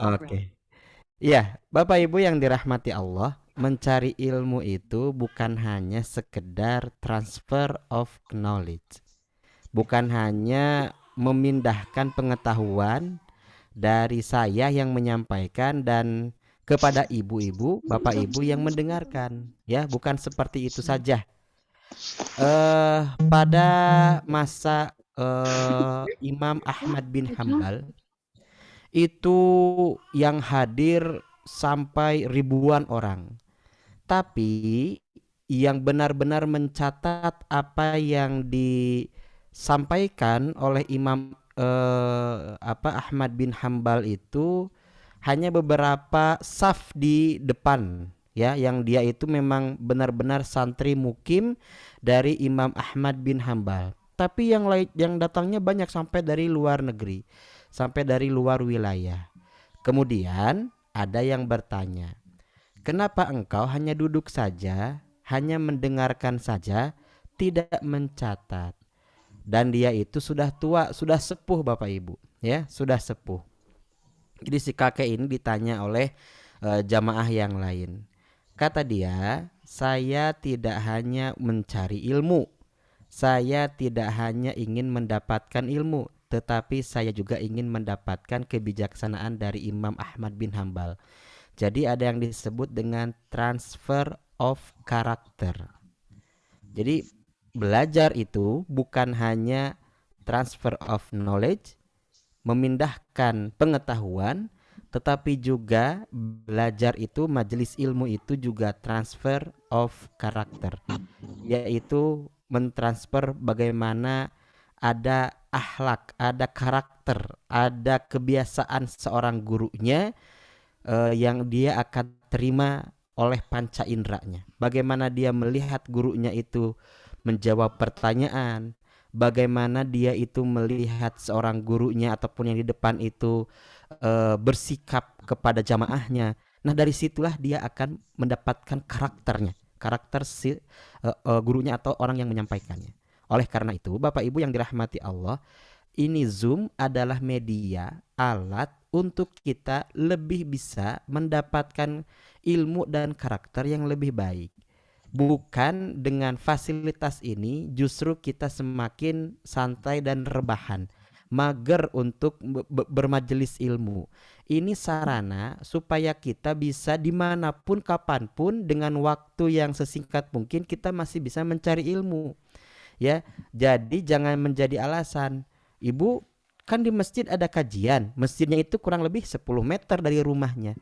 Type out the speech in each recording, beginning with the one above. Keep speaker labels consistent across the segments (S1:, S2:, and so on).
S1: Oke. Iya, Bapak Ibu yang dirahmati Allah, mencari ilmu itu bukan hanya sekedar transfer of knowledge. Bukan hanya memindahkan pengetahuan dari saya yang menyampaikan dan kepada ibu-ibu, bapak ibu yang mendengarkan. Ya, bukan seperti itu saja. Pada masa Imam Ahmad bin Hambal itu yang hadir sampai ribuan orang. Tapi yang benar-benar mencatat apa yang disampaikan oleh Imam Ahmad bin Hambal itu hanya beberapa saf di depan ya, yang dia itu memang benar-benar santri mukim dari Imam Ahmad bin Hambal. Tapi yang lain yang datangnya banyak sampai dari luar negeri, sampai dari luar wilayah. Kemudian ada yang bertanya, kenapa engkau hanya duduk saja, hanya mendengarkan saja, tidak mencatat? Dan dia itu sudah tua, sudah sepuh Bapak Ibu, ya, sudah sepuh. Jadi si kakek ini ditanya oleh jamaah yang lain. Kata dia, saya tidak hanya mencari ilmu, saya tidak hanya ingin mendapatkan ilmu, tetapi saya juga ingin mendapatkan kebijaksanaan dari Imam Ahmad bin Hambal. Jadi ada yang disebut dengan transfer of character. Jadi belajar itu bukan hanya transfer of knowledge, memindahkan pengetahuan, tetapi juga belajar itu, majelis ilmu itu juga transfer of character, yaitu mentransfer bagaimana ada akhlak, ada karakter, ada kebiasaan seorang gurunya yang dia akan terima oleh panca inderanya. Bagaimana dia melihat gurunya itu menjawab pertanyaan, bagaimana dia itu melihat seorang gurunya ataupun yang di depan itu bersikap kepada jamaahnya. Nah, dari situlah dia akan mendapatkan karakternya, karakter si gurunya atau orang yang menyampaikannya. Oleh karena itu, Bapak Ibu yang dirahmati Allah, ini Zoom adalah media, alat untuk kita lebih bisa mendapatkan ilmu dan karakter yang lebih baik. Bukan dengan fasilitas ini justru kita semakin santai dan rebahan, mager untuk bermajelis ilmu. Ini sarana supaya kita bisa dimanapun kapanpun dengan waktu yang sesingkat mungkin kita masih bisa mencari ilmu, ya. Jadi jangan menjadi alasan, ibu kan di masjid ada kajian, masjidnya itu kurang lebih 10 meter dari rumahnya.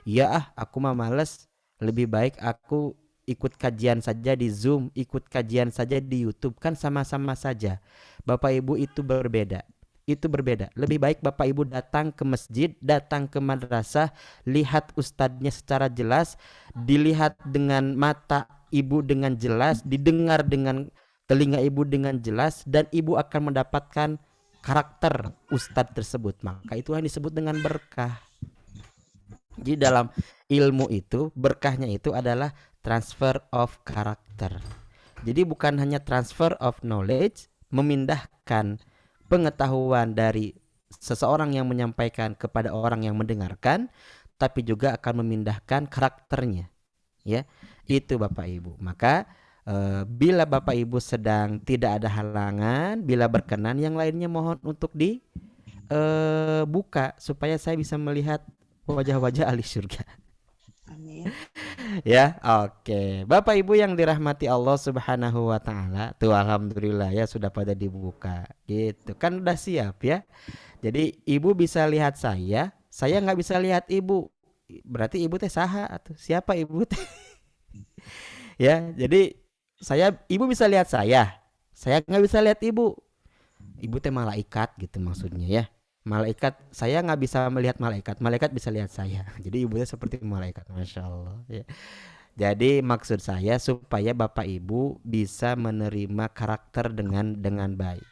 S1: Iya aku mah males, lebih baik aku ikut kajian saja di Zoom, ikut kajian saja di YouTube, kan sama-sama saja. Bapak Ibu, itu berbeda. Itu berbeda. Lebih baik Bapak Ibu datang ke masjid, datang ke madrasah, lihat ustadznya secara jelas, dilihat dengan mata ibu dengan jelas, didengar dengan telinga ibu dengan jelas, dan ibu akan mendapatkan karakter ustadz tersebut. Maka itu yang disebut dengan berkah. Jadi dalam ilmu itu berkahnya itu adalah transfer of character. Jadi bukan hanya transfer of knowledge, memindahkan pengetahuan dari seseorang yang menyampaikan kepada orang yang mendengarkan, tapi juga akan memindahkan karakternya, ya. Itu Bapak Ibu. Maka bila Bapak Ibu sedang tidak ada halangan, bila berkenan, yang lainnya mohon untuk dibuka supaya saya bisa melihat wajah-wajah ahli surga.
S2: Amin.
S1: Ya, oke. Bapak Ibu yang dirahmati Allah Subhanahu wa taala, tuh alhamdulillah ya sudah pada dibuka. Gitu. Kan udah siap ya. Jadi Ibu bisa lihat saya nggak bisa lihat Ibu. Berarti Ibu teh saha atau siapa Ibu teh? Ya, jadi Ibu bisa lihat saya nggak bisa lihat Ibu. Ibu teh malaikat gitu maksudnya ya. Malaikat, saya nggak bisa melihat malaikat, malaikat bisa lihat saya. Jadi ibunya seperti malaikat, masya Allah. Ya. Jadi maksud saya supaya Bapak Ibu bisa menerima karakter dengan baik.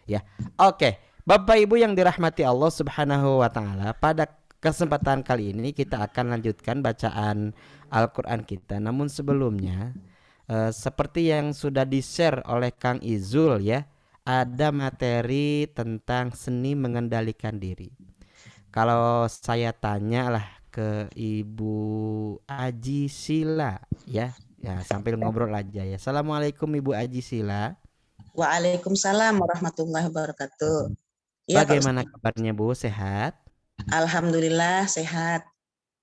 S1: Ya. Oke, Bapak Ibu yang dirahmati Allah Subhanahu wa taala, pada kesempatan kali ini kita akan lanjutkan bacaan Al-Qur'an kita. Namun sebelumnya seperti yang sudah di-share oleh Kang Izul ya, ada materi tentang seni mengendalikan diri. Kalau saya tanya lah ke Ibu Aji Sila ya. Ya, sambil ngobrol aja ya. Assalamualaikum Ibu Aji Sila.
S2: Waalaikumsalam warahmatullahi wabarakatuh. Iya Pak
S1: Bagaimana
S2: Ustaz.
S1: kabarnya Bu? Sehat?
S2: Alhamdulillah sehat.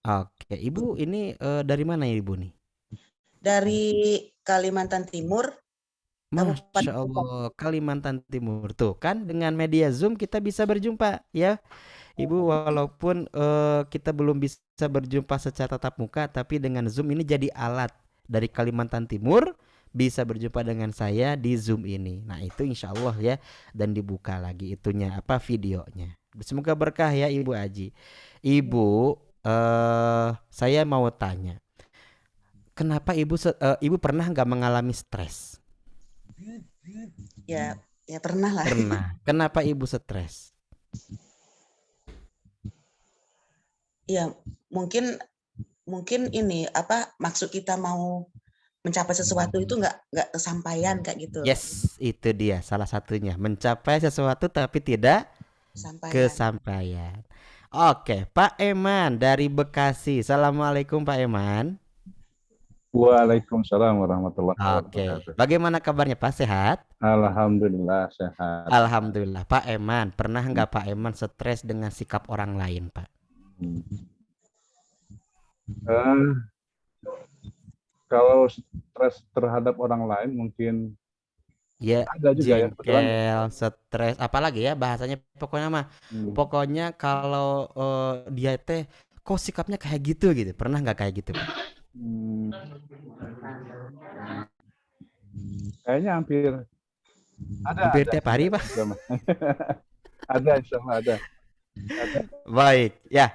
S1: Oke, Ibu ini dari mana ya Ibu nih?
S2: Dari Kalimantan Timur,
S1: Masya
S2: Kabupaten Depok.
S1: Allah, Kalimantan Timur. Tuh kan dengan media Zoom kita bisa berjumpa ya. Ibu walaupun kita belum bisa berjumpa secara tatap muka, tapi dengan Zoom ini jadi alat dari Kalimantan Timur bisa berjumpa dengan saya di Zoom ini. Nah itu insya Allah ya, dan dibuka lagi itunya apa videonya. Semoga berkah ya Ibu Aji. Ibu, saya mau tanya, kenapa Ibu pernah nggak mengalami stres?
S2: Ya, ya pernah lah.
S1: Pernah. Kenapa Ibu stres?
S2: Ya, mungkin mungkin ini apa maksud kita mau mencapai sesuatu itu nggak kesampaian kayak gitu.
S1: Yes, itu dia salah satunya. Mencapai sesuatu tapi tidak
S2: Kesampaian.
S1: kesampaian. Oke, Pak Eman dari Bekasi. Assalamualaikum Pak Eman.
S3: Waalaikumsalam warahmatullahi
S1: Oke,
S3: wabarakatuh.
S1: bagaimana kabarnya Pak? Sehat?
S3: Alhamdulillah sehat.
S1: Alhamdulillah. Pak Eman, pernah nggak Pak Eman stres dengan sikap orang lain, Pak?
S3: Hmm. Eh, Kalau stres terhadap orang lain mungkin
S1: Ya,
S3: ada juga ya kebetulan.
S1: jengkel, stres, apalagi ya bahasanya pokoknya mah. Pokoknya kalau dia teh kok sikapnya kayak gitu gitu. Pernah nggak kayak gitu, Pak?
S3: Hmm, Kayaknya hampir
S1: Hampir
S3: ada
S1: tiap hari, Pak.
S3: ada insya Allah ada.
S1: Baik, ya.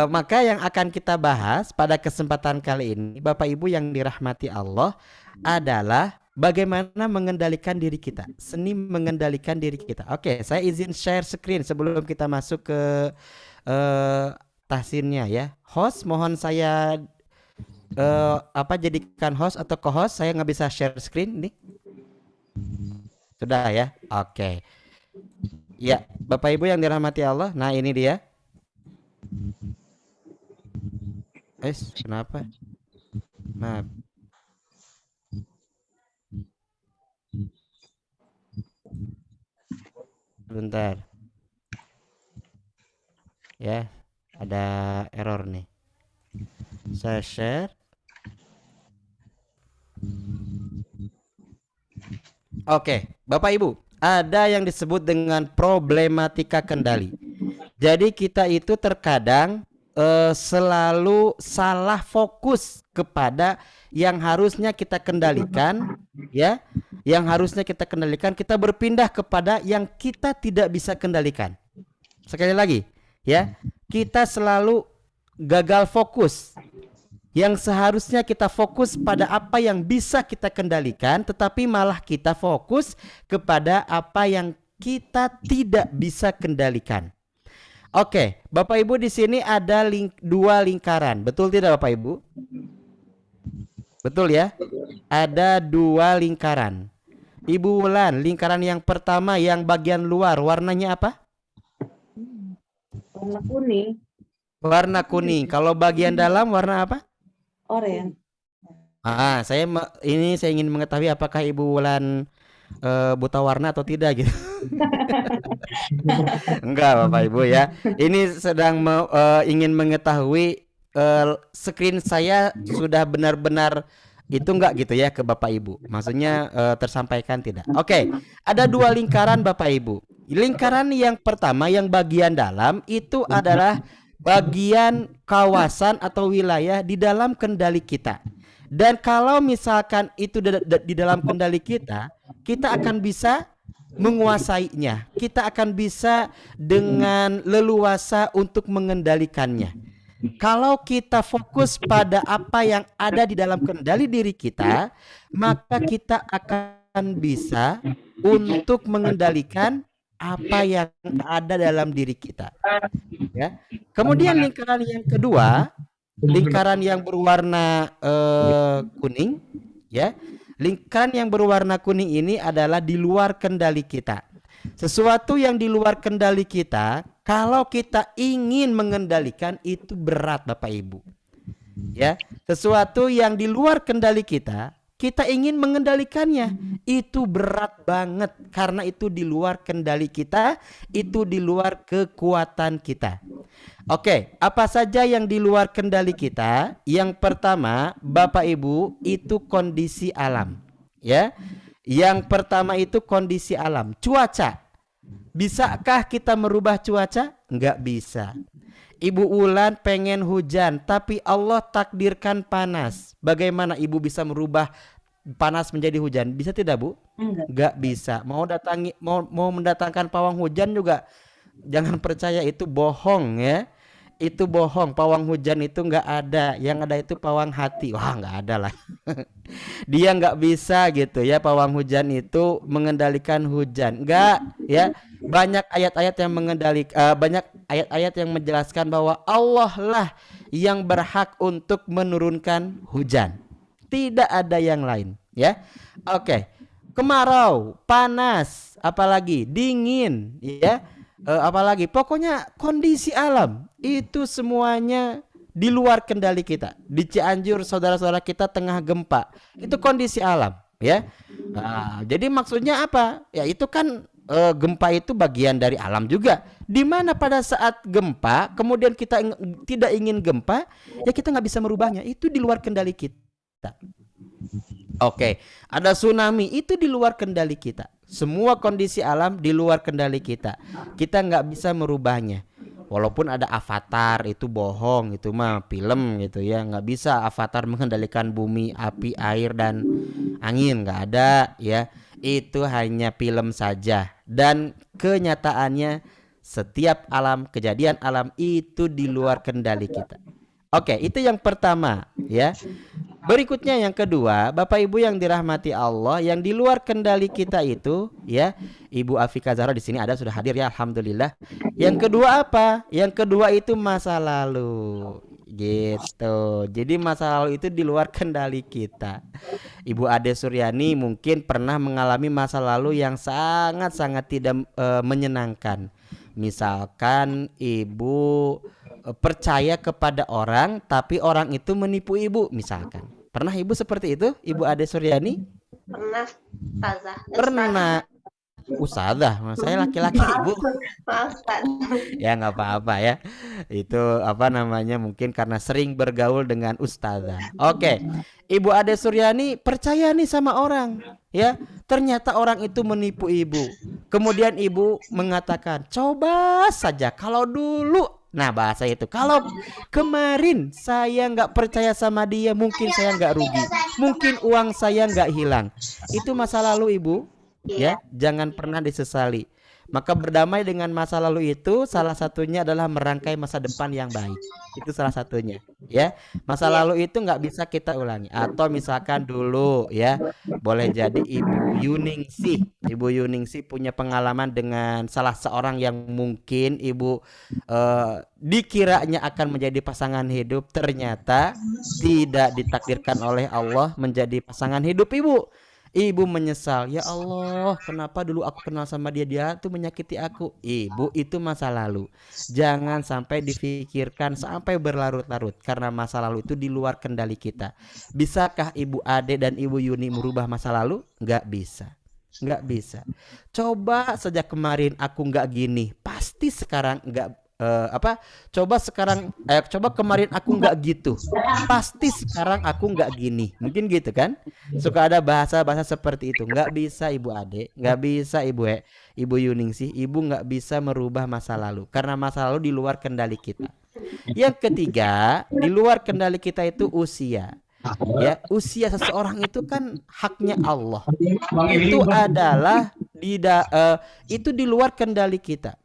S1: Maka yang akan kita bahas pada kesempatan kali ini, Bapak Ibu yang dirahmati Allah, adalah bagaimana mengendalikan diri kita, seni mengendalikan diri kita. Oke, saya izin share screen sebelum kita masuk ke tahsinnya ya. Host, mohon saya jadikan host atau co-host. Saya nggak bisa share screen nih. Sudah ya, oke. Ya, Bapak Ibu yang dirahmati Allah, nah ini dia. Kenapa? Maaf. Bentar. Ya, ada error nih. Saya share. Oke, Bapak Ibu, ada yang disebut dengan problematika kendali. Jadi kita itu terkadang selalu salah fokus kepada yang harusnya kita kendalikan, ya, yang harusnya kita kendalikan, kita berpindah kepada yang kita tidak bisa kendalikan. Sekali lagi, ya, kita selalu gagal fokus. Yang seharusnya kita fokus pada apa yang bisa kita kendalikan, tetapi malah kita fokus kepada apa yang kita tidak bisa kendalikan. Oke, Bapak Ibu di sini ada dua lingkaran, betul tidak Bapak Ibu? Betul ya? Ada dua lingkaran. Ibu Wulan, lingkaran yang pertama yang bagian luar warnanya apa?
S2: Warna kuning.
S1: Warna kuning. Kalau bagian dalam warna apa?
S2: Oranye.
S1: Saya ingin mengetahui apakah Ibu Wulan buta warna atau tidak gitu. Enggak Bapak Ibu ya. Ini sedang ingin mengetahui screen saya sudah benar-benar itu enggak gitu ya ke Bapak Ibu. Maksudnya tersampaikan tidak. Oke, ada dua lingkaran Bapak Ibu. Lingkaran yang pertama yang bagian dalam itu adalah bagian kawasan atau wilayah di dalam kendali kita. Dan kalau misalkan itu di dalam kendali kita, kita akan bisa menguasainya. Kita akan bisa dengan leluasa untuk mengendalikannya. Kalau kita fokus pada apa yang ada di dalam kendali diri kita, maka kita akan bisa untuk mengendalikan apa yang ada dalam diri kita. Ya. Kemudian lingkaran yang kedua, lingkaran yang berwarna kuning, ya. Lingkaran yang berwarna kuning ini adalah di luar kendali kita. Sesuatu yang di luar kendali kita, Kalau kita ingin mengendalikan itu berat Bapak Ibu. Ya, sesuatu yang di luar kendali kita ingin mengendalikannya, itu berat banget karena itu di luar kendali kita, itu di luar kekuatan kita. Oke, apa saja yang di luar kendali kita? Yang pertama, Bapak Ibu, itu kondisi alam, ya. Yang pertama itu kondisi alam, cuaca. Bisakah kita merubah cuaca? Enggak bisa. Ibu Ulan pengen hujan, tapi Allah takdirkan panas. Bagaimana ibu bisa merubah panas menjadi hujan? Bisa tidak, Bu? Enggak bisa. Mau mendatangkan pawang hujan juga jangan percaya, itu bohong ya. Itu bohong, pawang hujan itu enggak ada. Yang ada itu pawang hati. Wah, enggak ada lah. Dia enggak bisa gitu ya, pawang hujan itu mengendalikan hujan. Enggak ya. Banyak ayat-ayat yang banyak ayat-ayat yang menjelaskan bahwa Allah lah yang berhak untuk menurunkan hujan. Tidak ada yang lain, ya. Oke. Kemarau, panas, apalagi dingin, ya. Apalagi pokoknya kondisi alam itu semuanya di luar kendali kita. Di Cianjur saudara-saudara kita tengah gempa. Itu kondisi alam, ya. Nah, jadi maksudnya apa? Ya itu kan gempa itu bagian dari alam juga. Dimana pada saat gempa kemudian kita tidak ingin gempa, ya kita nggak bisa merubahnya. Itu di luar kendali kita. Oke, ada tsunami, itu di luar kendali kita. Semua kondisi alam di luar kendali kita. Kita nggak bisa merubahnya. Walaupun ada Avatar, itu bohong, itu mah film gitu ya. Nggak bisa Avatar mengendalikan bumi, api, air dan angin, nggak ada ya. Itu hanya film saja. Dan kenyataannya setiap alam, kejadian alam itu di luar kendali kita. Oke, itu yang pertama ya. Berikutnya yang kedua, Bapak Ibu yang dirahmati Allah, yang di luar kendali kita itu ya. Ibu Afika Zahra di sini ada, sudah hadir ya, alhamdulillah. Yang kedua apa? Yang kedua itu masa lalu. Gitu. Jadi masa lalu itu di luar kendali kita. Ibu Ade Suryani mungkin pernah mengalami masa lalu yang sangat-sangat tidak menyenangkan. Misalkan ibu percaya kepada orang tapi orang itu menipu ibu misalkan. Pernah ibu seperti itu, Ibu Ade Suryani?
S4: Pernah, Ustazah.
S1: Pernah. Ustazah, saya laki-laki ibu.
S4: Maaf, Ustaz.
S1: Ya nggak apa-apa ya. Itu apa namanya, mungkin karena sering bergaul dengan ustazah. Oke, Ibu Ade Suryani percaya nih sama orang, ya. Ternyata orang itu menipu ibu. Kemudian ibu mengatakan, coba saja kalau dulu. Nah bahasa itu, kalau kemarin saya nggak percaya sama dia, mungkin saya nggak rugi, mungkin uang saya nggak hilang. Itu masa lalu ibu. Ya, jangan pernah disesali. Maka berdamai dengan masa lalu itu salah satunya adalah merangkai masa depan yang baik. Itu salah satunya, ya. Masa lalu itu nggak bisa kita ulangi. Atau misalkan dulu, ya, boleh jadi Ibu Yuningsih punya pengalaman dengan salah seorang yang mungkin ibu dikiranya akan menjadi pasangan hidup, ternyata tidak ditakdirkan oleh Allah menjadi pasangan hidup ibu. Ibu menyesal, ya Allah, kenapa dulu aku kenal sama dia, dia tuh menyakiti aku. Ibu, itu masa lalu. Jangan sampai difikirkan sampai berlarut-larut, karena masa lalu itu di luar kendali kita. Bisakah Ibu Ade dan Ibu Yuni merubah masa lalu? Nggak bisa. Nggak bisa. Coba saja kemarin aku nggak gini, pasti sekarang nggak coba kemarin aku nggak gitu, pasti sekarang aku nggak gini. Mungkin gitu kan, suka ada bahasa-bahasa seperti itu. Nggak bisa Ibu Ade, nggak bisa Ibu Yuningsih, ibu nggak bisa merubah masa lalu karena masa lalu di luar kendali kita. Yang ketiga, di luar kendali kita itu usia. Ya, usia seseorang itu kan haknya Allah. Itu adalah itu di luar kendali kita.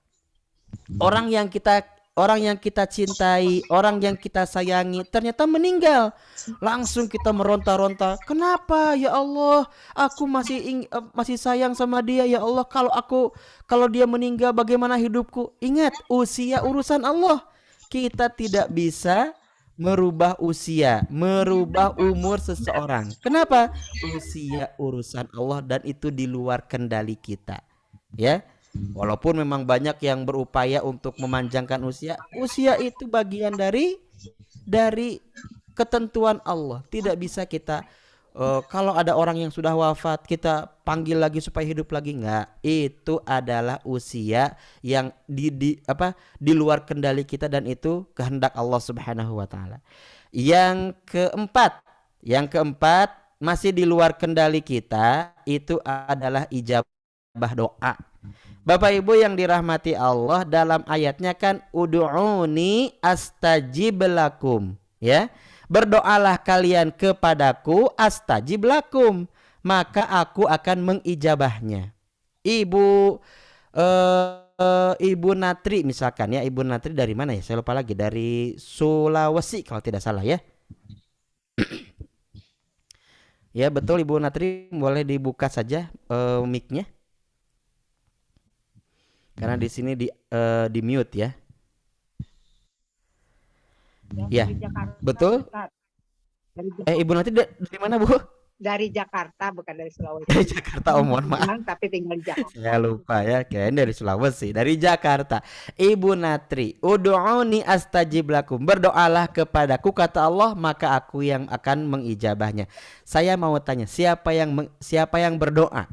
S1: Orang yang kita cintai, orang yang kita sayangi ternyata meninggal. Langsung kita meronta-ronta. Kenapa ya Allah? Aku masih sayang sama dia ya Allah. Kalau dia meninggal bagaimana hidupku? Ingat, usia urusan Allah. Kita tidak bisa merubah usia, merubah umur seseorang. Kenapa? Usia urusan Allah dan itu di luar kendali kita. Ya. Walaupun memang banyak yang berupaya untuk memanjangkan usia, usia itu bagian dari ketentuan Allah. Tidak bisa kita kalau ada orang yang sudah wafat kita panggil lagi supaya hidup lagi, enggak. Itu adalah usia yang di luar kendali kita dan itu kehendak Allah Subhanahu wa taala. Yang keempat masih di luar kendali kita, itu adalah ijabah doa. Bapak Ibu yang dirahmati Allah, dalam ayatnya kan ud'uni astajib lakum, ya. Berdoalah kalian kepadaku astajib lakum, maka aku akan mengijabahnya. Ibu Natri misalkan ya, Ibu Natri dari mana ya? Saya lupa lagi, dari Sulawesi kalau tidak salah ya. Ya betul Ibu Natri, boleh dibuka saja mic-nya. Karena di sini di mute ya. Ya,
S5: Dari Jakarta,
S1: betul.
S5: Ustaz. Dari,
S1: Ibu Natri dari mana Bu?
S5: dari Jakarta, bukan dari Sulawesi.
S1: Dari Jakarta, mohon maaf.
S5: Tapi tinggal di Jakarta.
S1: Saya lupa ya, kirain dari Sulawesi, dari Jakarta. Ibu Natri, ud'uni astajib lakum, berdoalah kepadaku kata Allah, maka aku yang akan mengijabahnya. Saya mau tanya, siapa yang berdoa?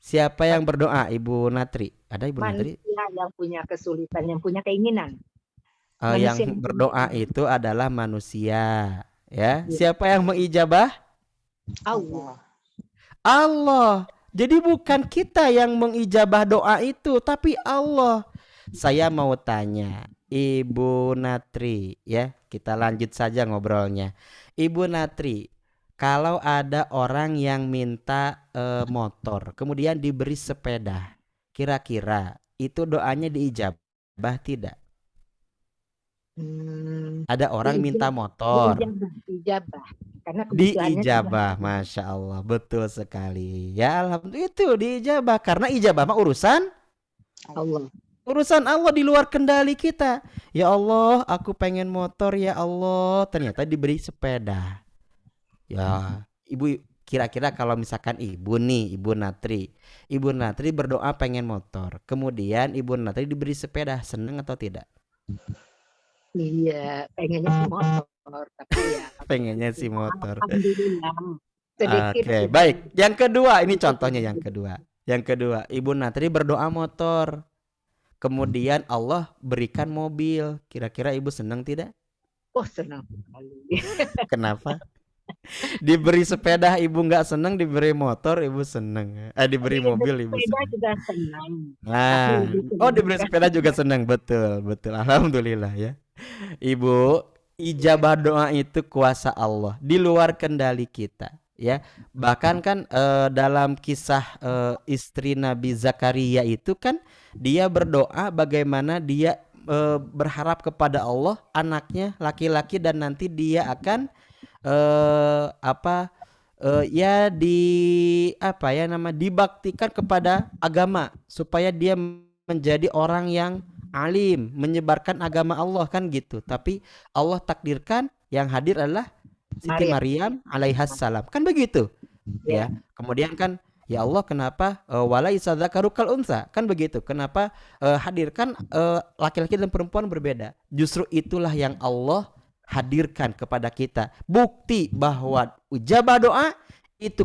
S1: Siapa yang berdoa, Ibu Natri? Ada Ibu Natri?
S5: Manusia yang punya kesulitan, yang punya keinginan.
S1: Yang
S5: Manusia.
S1: berdoa itu adalah manusia, ya. Siapa yang mengijabah?
S5: Allah.
S1: Allah. Jadi bukan kita yang mengijabah doa itu, tapi Allah. Saya mau tanya, Ibu Natri, ya, kita lanjut saja ngobrolnya. Ibu Natri, kalau ada orang yang minta motor, kemudian diberi sepeda, kira-kira itu doanya diijabah tidak? Ada orang minta motor,
S5: Diijabah. Karena kebutuhannya
S1: diijabah, Masya Allah, betul sekali. Ya alhamdulillah, itu diijabah, karena ijabah mah urusan
S5: Allah.
S1: Allah, di luar kendali kita. Ya Allah, aku pengen motor ya Allah, ternyata diberi sepeda. Ya, Ibu, kira-kira kalau misalkan Ibu Natri berdoa pengen motor, kemudian Ibu Natri diberi sepeda, seneng atau tidak?
S5: Iya, pengennya sih motor, tapi ya
S1: Pengennya si motor.
S5: alhamdulillah. Sedikit.
S1: Oke, baik. Yang kedua, ini contohnya yang kedua. Ibu Natri berdoa motor, kemudian Allah berikan mobil. Kira-kira Ibu senang tidak?
S5: Oh, senang sekali.
S1: Kenapa? Diberi sepeda Ibu nggak senang, diberi motor Ibu senang. Diberi mobil Ibu
S5: Sepeda
S1: senang.
S5: juga senang.
S1: Nah, diberi sepeda juga senang, betul. Alhamdulillah ya. Ibu, ijabah doa itu kuasa Allah, di luar kendali kita, ya. Bahkan kan dalam kisah istri Nabi Zakaria itu kan dia berdoa bagaimana dia berharap kepada Allah anaknya laki-laki dan nanti dia akan dibaktikan kepada agama supaya dia menjadi orang yang alim, menyebarkan agama Allah kan gitu. Tapi Allah takdirkan yang hadir adalah Siti Maryam alaihassalam, kan begitu ya. Kemudian kan ya Allah, kenapa walaisa dzakaru kal unsa, kan begitu. Kenapa hadirkan laki-laki dan perempuan berbeda? Justru itulah yang Allah hadirkan kepada kita, bukti bahwa ijabah doa itu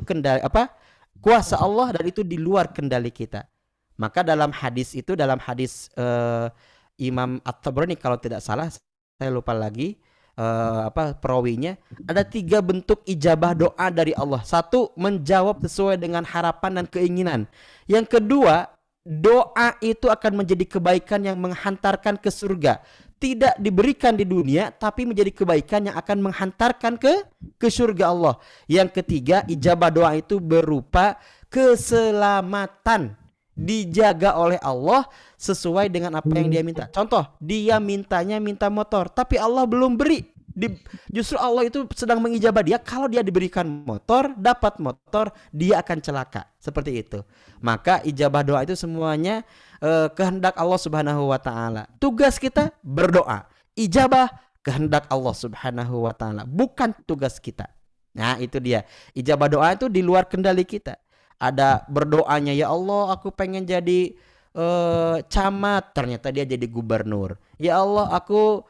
S1: kuasa Allah dan itu di luar kendali kita. Maka dalam hadis Imam At-Tabrani kalau tidak salah, saya lupa lagi perawinya, ada 3 bentuk ijabah doa dari Allah. 1, menjawab sesuai dengan harapan dan keinginan. Yang kedua, doa itu akan menjadi kebaikan yang menghantarkan ke surga. Tidak diberikan di dunia, tapi menjadi kebaikan yang akan menghantarkan ke surga Allah. Yang ketiga, ijabah doa itu berupa keselamatan, dijaga oleh Allah sesuai dengan apa yang dia minta. Contoh, dia minta motor, tapi Allah belum beri. Justru Allah itu sedang mengijabah dia. Kalau dia diberikan motor, dapat motor, dia akan celaka. Seperti itu. Maka ijabah doa itu semuanya kehendak Allah Subhanahu wa taala. Tugas kita berdoa. Ijabah kehendak Allah Subhanahu wa taala, bukan tugas kita. Nah, itu dia. Ijabah doa itu di luar kendali kita. ada berdoanya, ya Allah aku pengen jadi camat, ternyata dia jadi gubernur. Ya Allah aku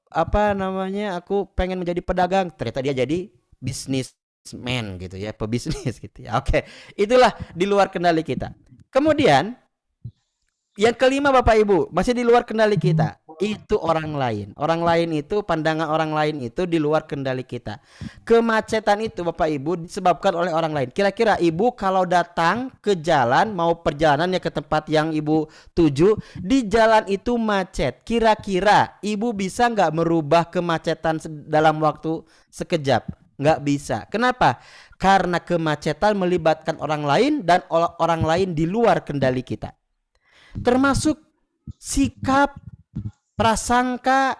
S1: aku pengen menjadi pedagang, ternyata dia jadi bisnismen gitu ya, pebisnis gitu ya. Oke, itulah di luar kendali kita. Kemudian yang kelima Bapak Ibu, masih di luar kendali kita, itu orang lain. Orang lain itu, pandangan orang lain itu di luar kendali kita. Kemacetan itu Bapak Ibu disebabkan oleh orang lain. Kira-kira Ibu kalau datang ke jalan, mau perjalanannya ke tempat yang Ibu tuju, di jalan itu macet. Kira-kira Ibu bisa nggak merubah kemacetan dalam waktu sekejap? Nggak bisa. Kenapa? Karena kemacetan melibatkan orang lain dan orang lain di luar kendali kita. Termasuk sikap, prasangka,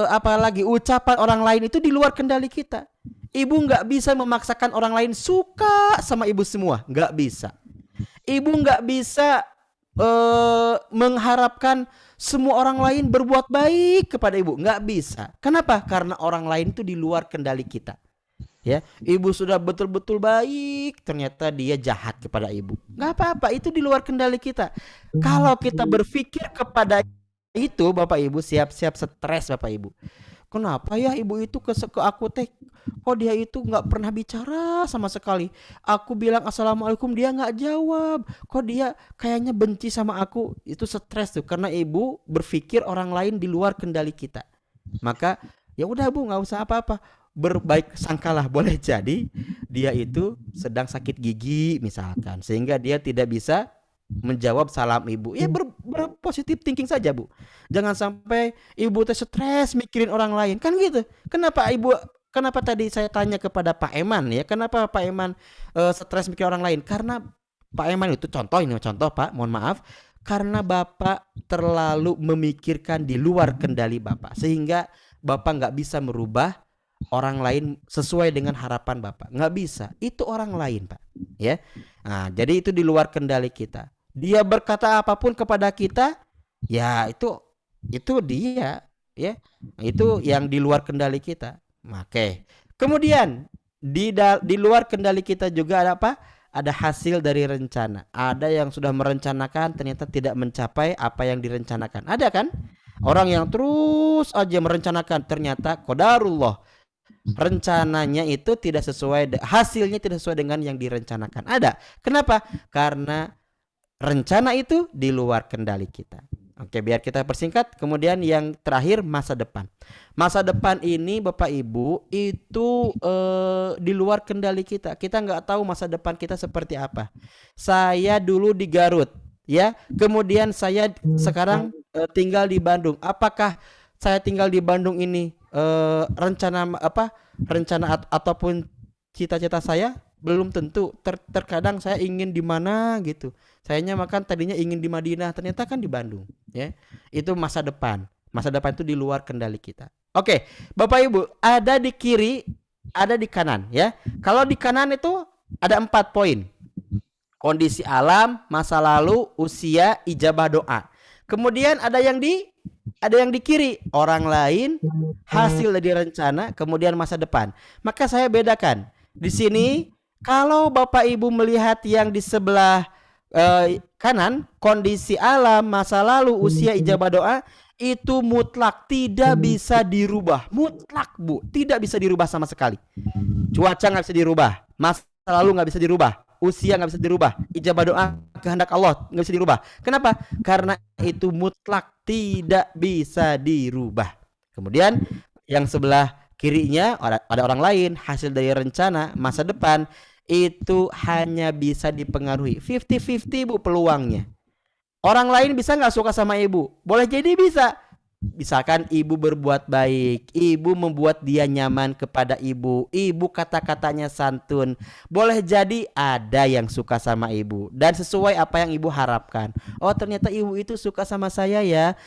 S1: apalagi ucapan orang lain itu di luar kendali kita. Ibu nggak bisa memaksakan orang lain suka sama ibu semua, nggak bisa. Ibu nggak bisa mengharapkan semua orang lain berbuat baik kepada ibu, nggak bisa. Kenapa? Karena orang lain itu di luar kendali kita. Ya, ibu sudah betul-betul baik, ternyata dia jahat kepada ibu. Nggak apa-apa, itu di luar kendali kita. Kalau kita berpikir kepada itu, Bapak Ibu, siap-siap stres Bapak Ibu. Kenapa ya ibu itu ke aku teh? Kok dia itu nggak pernah bicara sama sekali? Aku bilang assalamualaikum dia nggak jawab. Kok dia kayaknya benci sama aku? Itu stres tuh, karena ibu berpikir orang lain di luar kendali kita. Maka ya udah Bu, nggak usah apa-apa. Berbaik sangkalah, boleh jadi dia itu sedang sakit gigi misalkan, sehingga dia tidak bisa menjawab salam ibu. Ya berpositif thinking saja Bu. Jangan sampai ibu teh stres mikirin orang lain kan gitu. Kenapa tadi saya tanya kepada Pak Eman ya, kenapa Pak Eman stres mikirin orang lain? Karena Pak Eman itu contoh Pak, mohon maaf, karena Bapak terlalu memikirkan di luar kendali Bapak, sehingga Bapak nggak bisa merubah orang lain sesuai dengan harapan Bapak. Nggak bisa. Itu orang lain Pak. Ya. Nah, jadi itu di luar kendali kita. Dia berkata apapun kepada kita, ya itu dia, ya. Itu yang di luar kendali kita. Oke. Kemudian di luar kendali kita juga ada apa? Ada hasil dari rencana. Ada yang sudah merencanakan ternyata tidak mencapai apa yang direncanakan. Ada kan? Orang yang terus aja merencanakan ternyata qadarullah, rencananya itu tidak sesuai, hasilnya tidak sesuai dengan yang direncanakan. Ada. Kenapa? Karena rencana itu di luar kendali kita. Oke, biar kita persingkat. Kemudian yang terakhir, masa depan. Masa depan ini Bapak Ibu itu di luar kendali kita. Kita nggak tahu masa depan kita seperti apa. Saya dulu di Garut, ya. Kemudian saya sekarang tinggal di Bandung. Apakah saya tinggal di Bandung ini rencana ataupun cita-cita saya? Belum tentu. Terkadang saya ingin di mana gitu. Sayanya makan tadinya ingin di Madinah, ternyata kan di Bandung, ya. Itu masa depan. Masa depan itu di luar kendali kita. Oke, Bapak Ibu, ada di kiri, ada di kanan, ya. Kalau di kanan itu ada 4 poin. Kondisi alam, masa lalu, usia, ijabah doa. Kemudian ada yang di kiri, orang lain, hasil dari rencana, kemudian masa depan. Maka saya bedakan. Di sini kalau Bapak Ibu melihat yang di sebelah kanan, kondisi alam, masa lalu, usia, ijabah doa, itu mutlak, tidak bisa dirubah. Mutlak Bu, tidak bisa dirubah sama sekali. Cuaca nggak bisa dirubah, masa lalu nggak bisa dirubah, usia nggak bisa dirubah, ijabah doa kehendak Allah nggak bisa dirubah. Kenapa? Karena itu mutlak, tidak bisa dirubah. Kemudian yang sebelah kirinya ada orang lain, hasil dari rencana, masa depan, itu hanya bisa dipengaruhi 50-50 Bu peluangnya. Orang lain bisa nggak suka sama ibu? Boleh jadi bisa. Misalkan ibu berbuat baik, ibu membuat dia nyaman kepada ibu, ibu kata-katanya santun, boleh jadi ada yang suka sama ibu dan sesuai apa yang ibu harapkan. Oh ternyata ibu itu suka sama saya ya,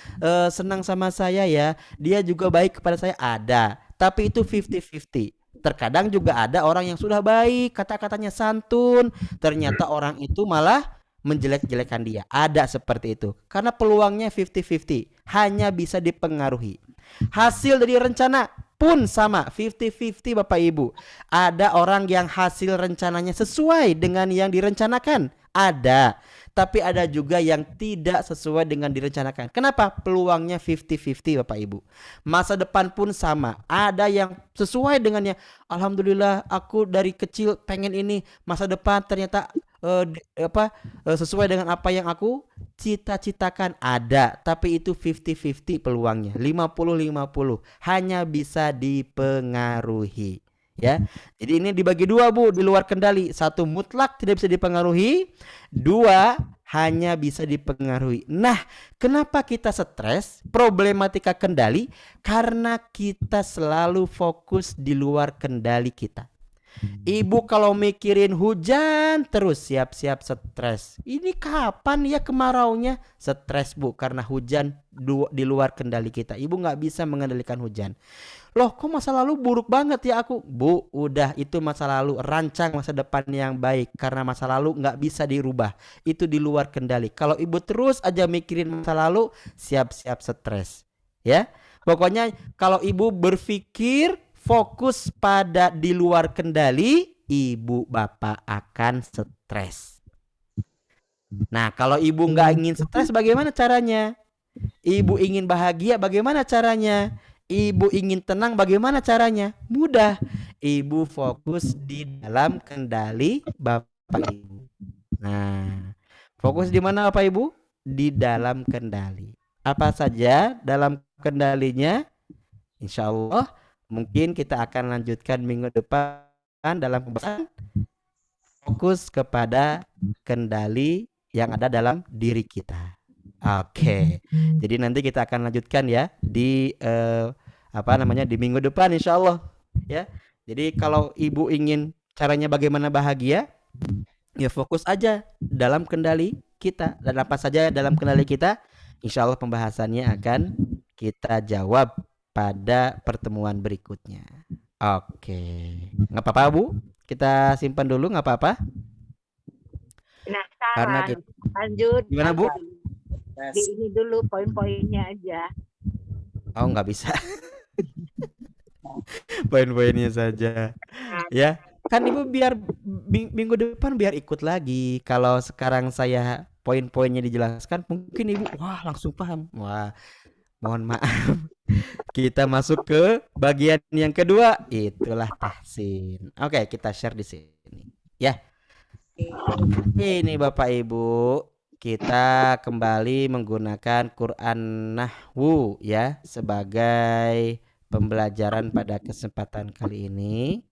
S1: senang sama saya ya, dia juga baik kepada saya, ada. Tapi itu 50-50. Terkadang juga ada orang yang sudah baik, kata-katanya santun, ternyata orang itu malah menjelek-jelekan dia. Ada seperti itu. Karena peluangnya 50-50, hanya bisa dipengaruhi. Hasil dari rencana pun sama, 50-50 Bapak Ibu. Ada orang yang hasil rencananya sesuai dengan yang direncanakan, ada. Tapi ada juga yang tidak sesuai dengan direncanakan. Kenapa? Peluangnya 50-50 Bapak Ibu. Masa depan pun sama. Ada yang sesuai dengannya. Alhamdulillah aku dari kecil pengen ini. Masa depan ternyata sesuai dengan apa yang aku cita-citakan, ada. Tapi itu 50-50 peluangnya. 50-50. Hanya bisa dipengaruhi. Ya, jadi ini dibagi dua Bu, di luar kendali. Satu, mutlak tidak bisa dipengaruhi. Dua, hanya bisa dipengaruhi. Nah, kenapa kita stres? Problematika kendali karena kita selalu fokus di luar kendali kita. Ibu kalau mikirin hujan terus siap-siap stres. Ini kapan ya kemaraunya? Stres Bu, karena hujan di luar kendali kita. Ibu nggak bisa mengendalikan hujan. Loh, kok masa lalu buruk banget ya aku? Bu, udah, itu masa lalu. Rancang masa depan yang baik, karena masa lalu nggak bisa dirubah. Itu di luar kendali. Kalau ibu terus aja mikirin masa lalu, siap-siap stres. Ya, pokoknya kalau ibu berpikir fokus pada di luar kendali, ibu bapak akan stres. Nah, kalau ibu nggak ingin stres, bagaimana caranya? Ibu ingin bahagia, bagaimana caranya? Ibu ingin tenang, bagaimana caranya? Mudah. Ibu fokus di dalam kendali Bapak Ibu. Nah, fokus di mana Bapak Ibu? Di dalam kendali. Apa saja dalam kendalinya? Insya Allah mungkin kita akan lanjutkan minggu depan dalam pembahasan fokus kepada kendali yang ada dalam diri kita. Oke, jadi nanti kita akan lanjutkan ya di di minggu depan insya Allah ya. Jadi kalau ibu ingin caranya bagaimana bahagia, ya fokus aja dalam kendali kita, dan apa saja dalam kendali kita, insya Allah pembahasannya akan kita jawab pada pertemuan berikutnya. Oke, nggak apa-apa Bu, kita simpan dulu, nggak apa-apa. Karena
S5: Penasaran. Lanjut.
S1: Gimana Bu?
S5: Di ini dulu poin-poinnya aja.
S1: Oh, nggak bisa. Poin-poinnya saja. Ya, kan Ibu biar minggu depan biar ikut lagi. Kalau sekarang saya poin-poinnya dijelaskan, mungkin Ibu wah langsung paham. Wah, mohon maaf. Kita masuk ke bagian yang kedua, itulah tahsin. Oke, kita share di sini. Ya. Ini Bapak Ibu, kita kembali menggunakan Quran Nahwu ya sebagai pembelajaran pada kesempatan kali ini.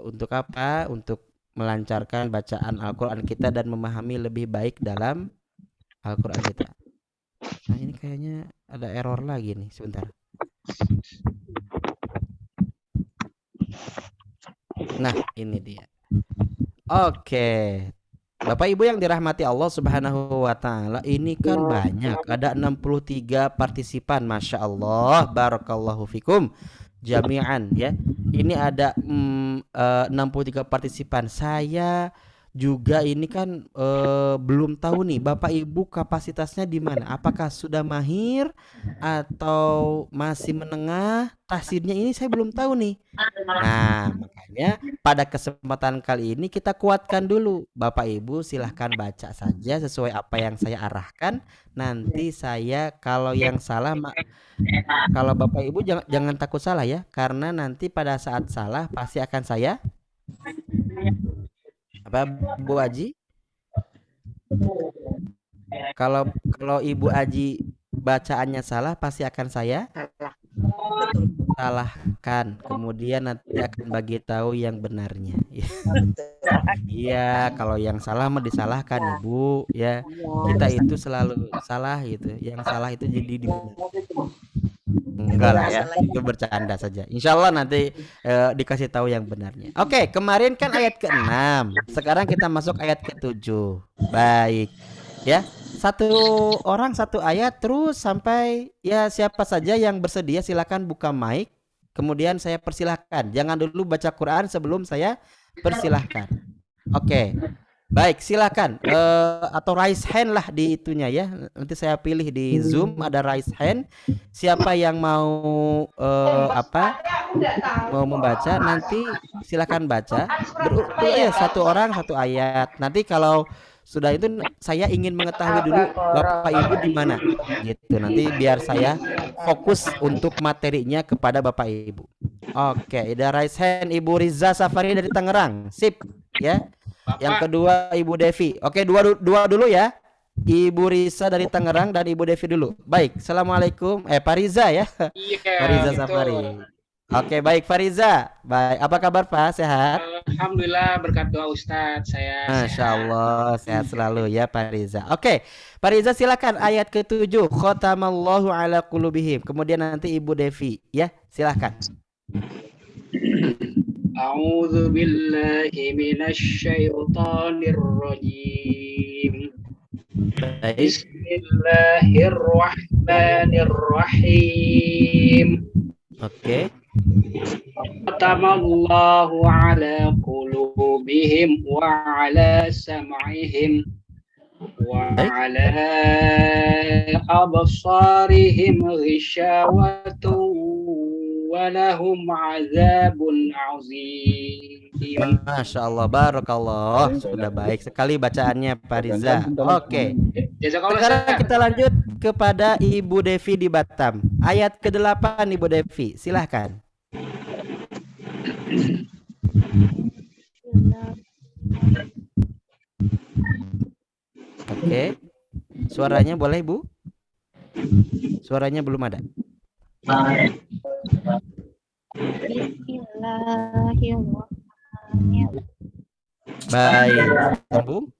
S1: Untuk apa? Untuk melancarkan bacaan Al-Quran kita dan memahami lebih baik dalam Al-Quran kita. Nah, ini kayaknya ada error lagi nih, sebentar. Nah, ini dia. Oke. Bapak Ibu yang dirahmati Allah Subhanahu wa taala, ini kan banyak, ada 63 partisipan, Masya Allah, barakallahu fikum jami'an ya. Ini ada 63 partisipan. Saya juga ini kan belum tahu nih Bapak Ibu kapasitasnya di mana. Apakah sudah mahir atau masih menengah? Tahsinnya ini saya belum tahu nih. Nah, makanya pada kesempatan kali ini kita kuatkan dulu. Bapak Ibu silahkan baca saja sesuai apa yang saya arahkan. Nanti saya kalau yang salah kalau Bapak Ibu jangan takut salah ya, karena nanti pada saat salah pasti akan saya Bu Aji? Kalau Ibu Aji bacaannya salah pasti akan saya salahkan. Kemudian nanti akan bagi tahu yang benarnya. Iya, kalau yang salah mah disalahkan Ibu ya. Kita itu selalu salah gitu. Yang salah itu jadi enggak lah ya, itu bercanda saja. Insya Allah nanti dikasih tahu yang benarnya. Oke, kemarin kan ayat ke-6. Sekarang kita masuk ayat ke-7. Baik. Ya, satu orang satu ayat terus sampai ya siapa saja yang bersedia silakan buka mic. Kemudian saya persilahkan. Jangan dulu baca Quran sebelum saya persilahkan. Oke. Baik, silakan. Atau raise hand lah di itunya ya. Nanti saya pilih di Zoom ada raise hand. Siapa yang mau mau membaca nanti silakan baca. Berurut ya satu orang satu ayat. Nanti kalau sudah itu saya ingin mengetahui dulu Bapak Ibu di mana. Gitu. Nanti biar saya fokus untuk materinya kepada Bapak Ibu. Oke, ada raise hand Ibu Riza Safari dari Tangerang. Sip, ya. Yang kedua Ibu Devi. Oke, dua dulu ya. Ibu Risa dari Tangerang dan Ibu Devi dulu. Baik, assalamualaikum. Pak Riza ya.
S6: Iya,
S1: Fariza
S6: betul.
S1: Safari. Oke, baik Fariza. Baik, apa kabar Pak? Sehat?
S6: Alhamdulillah berkat doa Ustadz saya
S1: Masya
S6: sehat.
S1: Allah, sehat selalu ya Pak Riza. Oke, Pak Riza silakan ayat ke-7. Khotamallahu ala qulubihim. Kemudian nanti Ibu Devi ya, silakan.
S6: A'udzu billahi minasy syaithanir rajim.
S1: Baik.
S6: Bismillahirrahmanirrahim.
S1: Oke.
S6: Khatamallahu ala qulubihim wa ala sam'ihim wa ala absarihim ghishawatun wa lahum azabun azim.
S1: Masya Allah, barakallah. Sudah baik sekali bacaannya Pak Riza. Oke.
S6: Jazakallah.
S1: Sekarang kita lanjut kepada Ibu Devi di Batam. Ayat ke-8 Ibu Devi, silahkan. Oke. Suaranya boleh Bu? Suaranya belum ada.
S5: Bismillahirrahmanirrahim.
S1: Baik, sambung.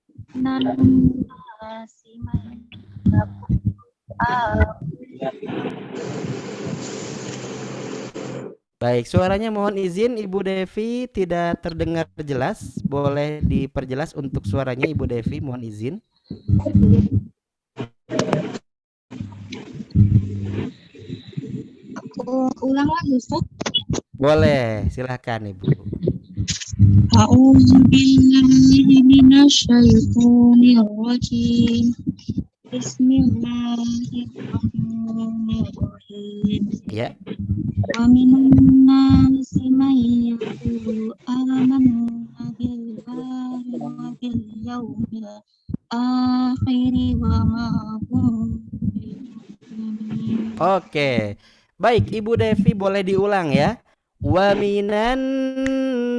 S1: Baik, suaranya mohon izin Ibu Devi tidak terdengar jelas. Boleh diperjelas untuk suaranya Ibu Devi, mohon izin.
S5: Ulang lagi Ustaz.
S1: Boleh, silahkan Ibu.
S5: A'udzu billahi minasyaitonir rajim. Bismillahirrahmanirrahim.
S1: Ya.
S5: Wa minan nasi may yaqulu amanna billahi wa bil yawmil akhir wa ma hum bimu'minin.
S1: Oke. Baik, Ibu Devi boleh diulang ya. Wa minan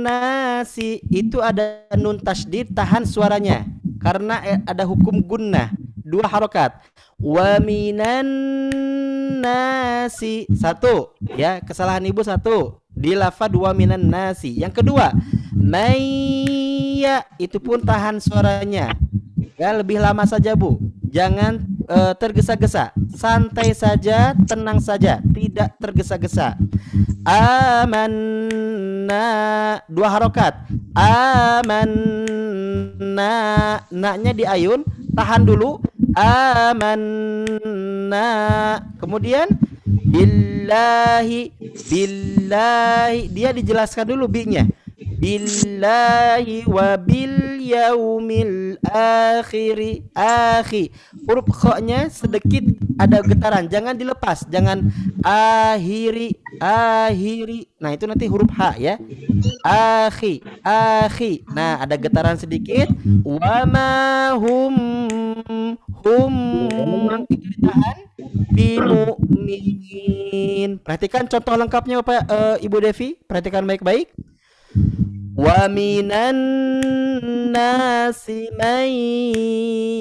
S1: nasi itu ada nun tasydid, tahan suaranya karena ada hukum gunnah, 2 harokat. Wa minan nasi, 1 ya, kesalahan Ibu 1 di lafaz wa minan nasi. Yang kedua mayya itu pun tahan suaranya ya, lebih lama saja Bu, jangan tergesa-gesa, santai saja, tenang saja, tidak tergesa-gesa. Amanna, 2 harokat. Amanna, na-nya di ayun, tahan dulu. Amanna, kemudian billahi, billahi, dia dijelaskan dulu bi-nya. Billahi wa bil yaumil akhiri, akhi. Huruf kho-nya sedikit ada getaran, jangan dilepas, jangan akhiri, akhiri. Nah, itu nanti huruf H ya. Akhi, akhi. Nah, ada getaran sedikit. Wa ma hum, itu ditahan. Bimu'minin. Perhatikan contoh lengkapnya Bapak Ibu Devi, perhatikan baik-baik. Wa minan nasi man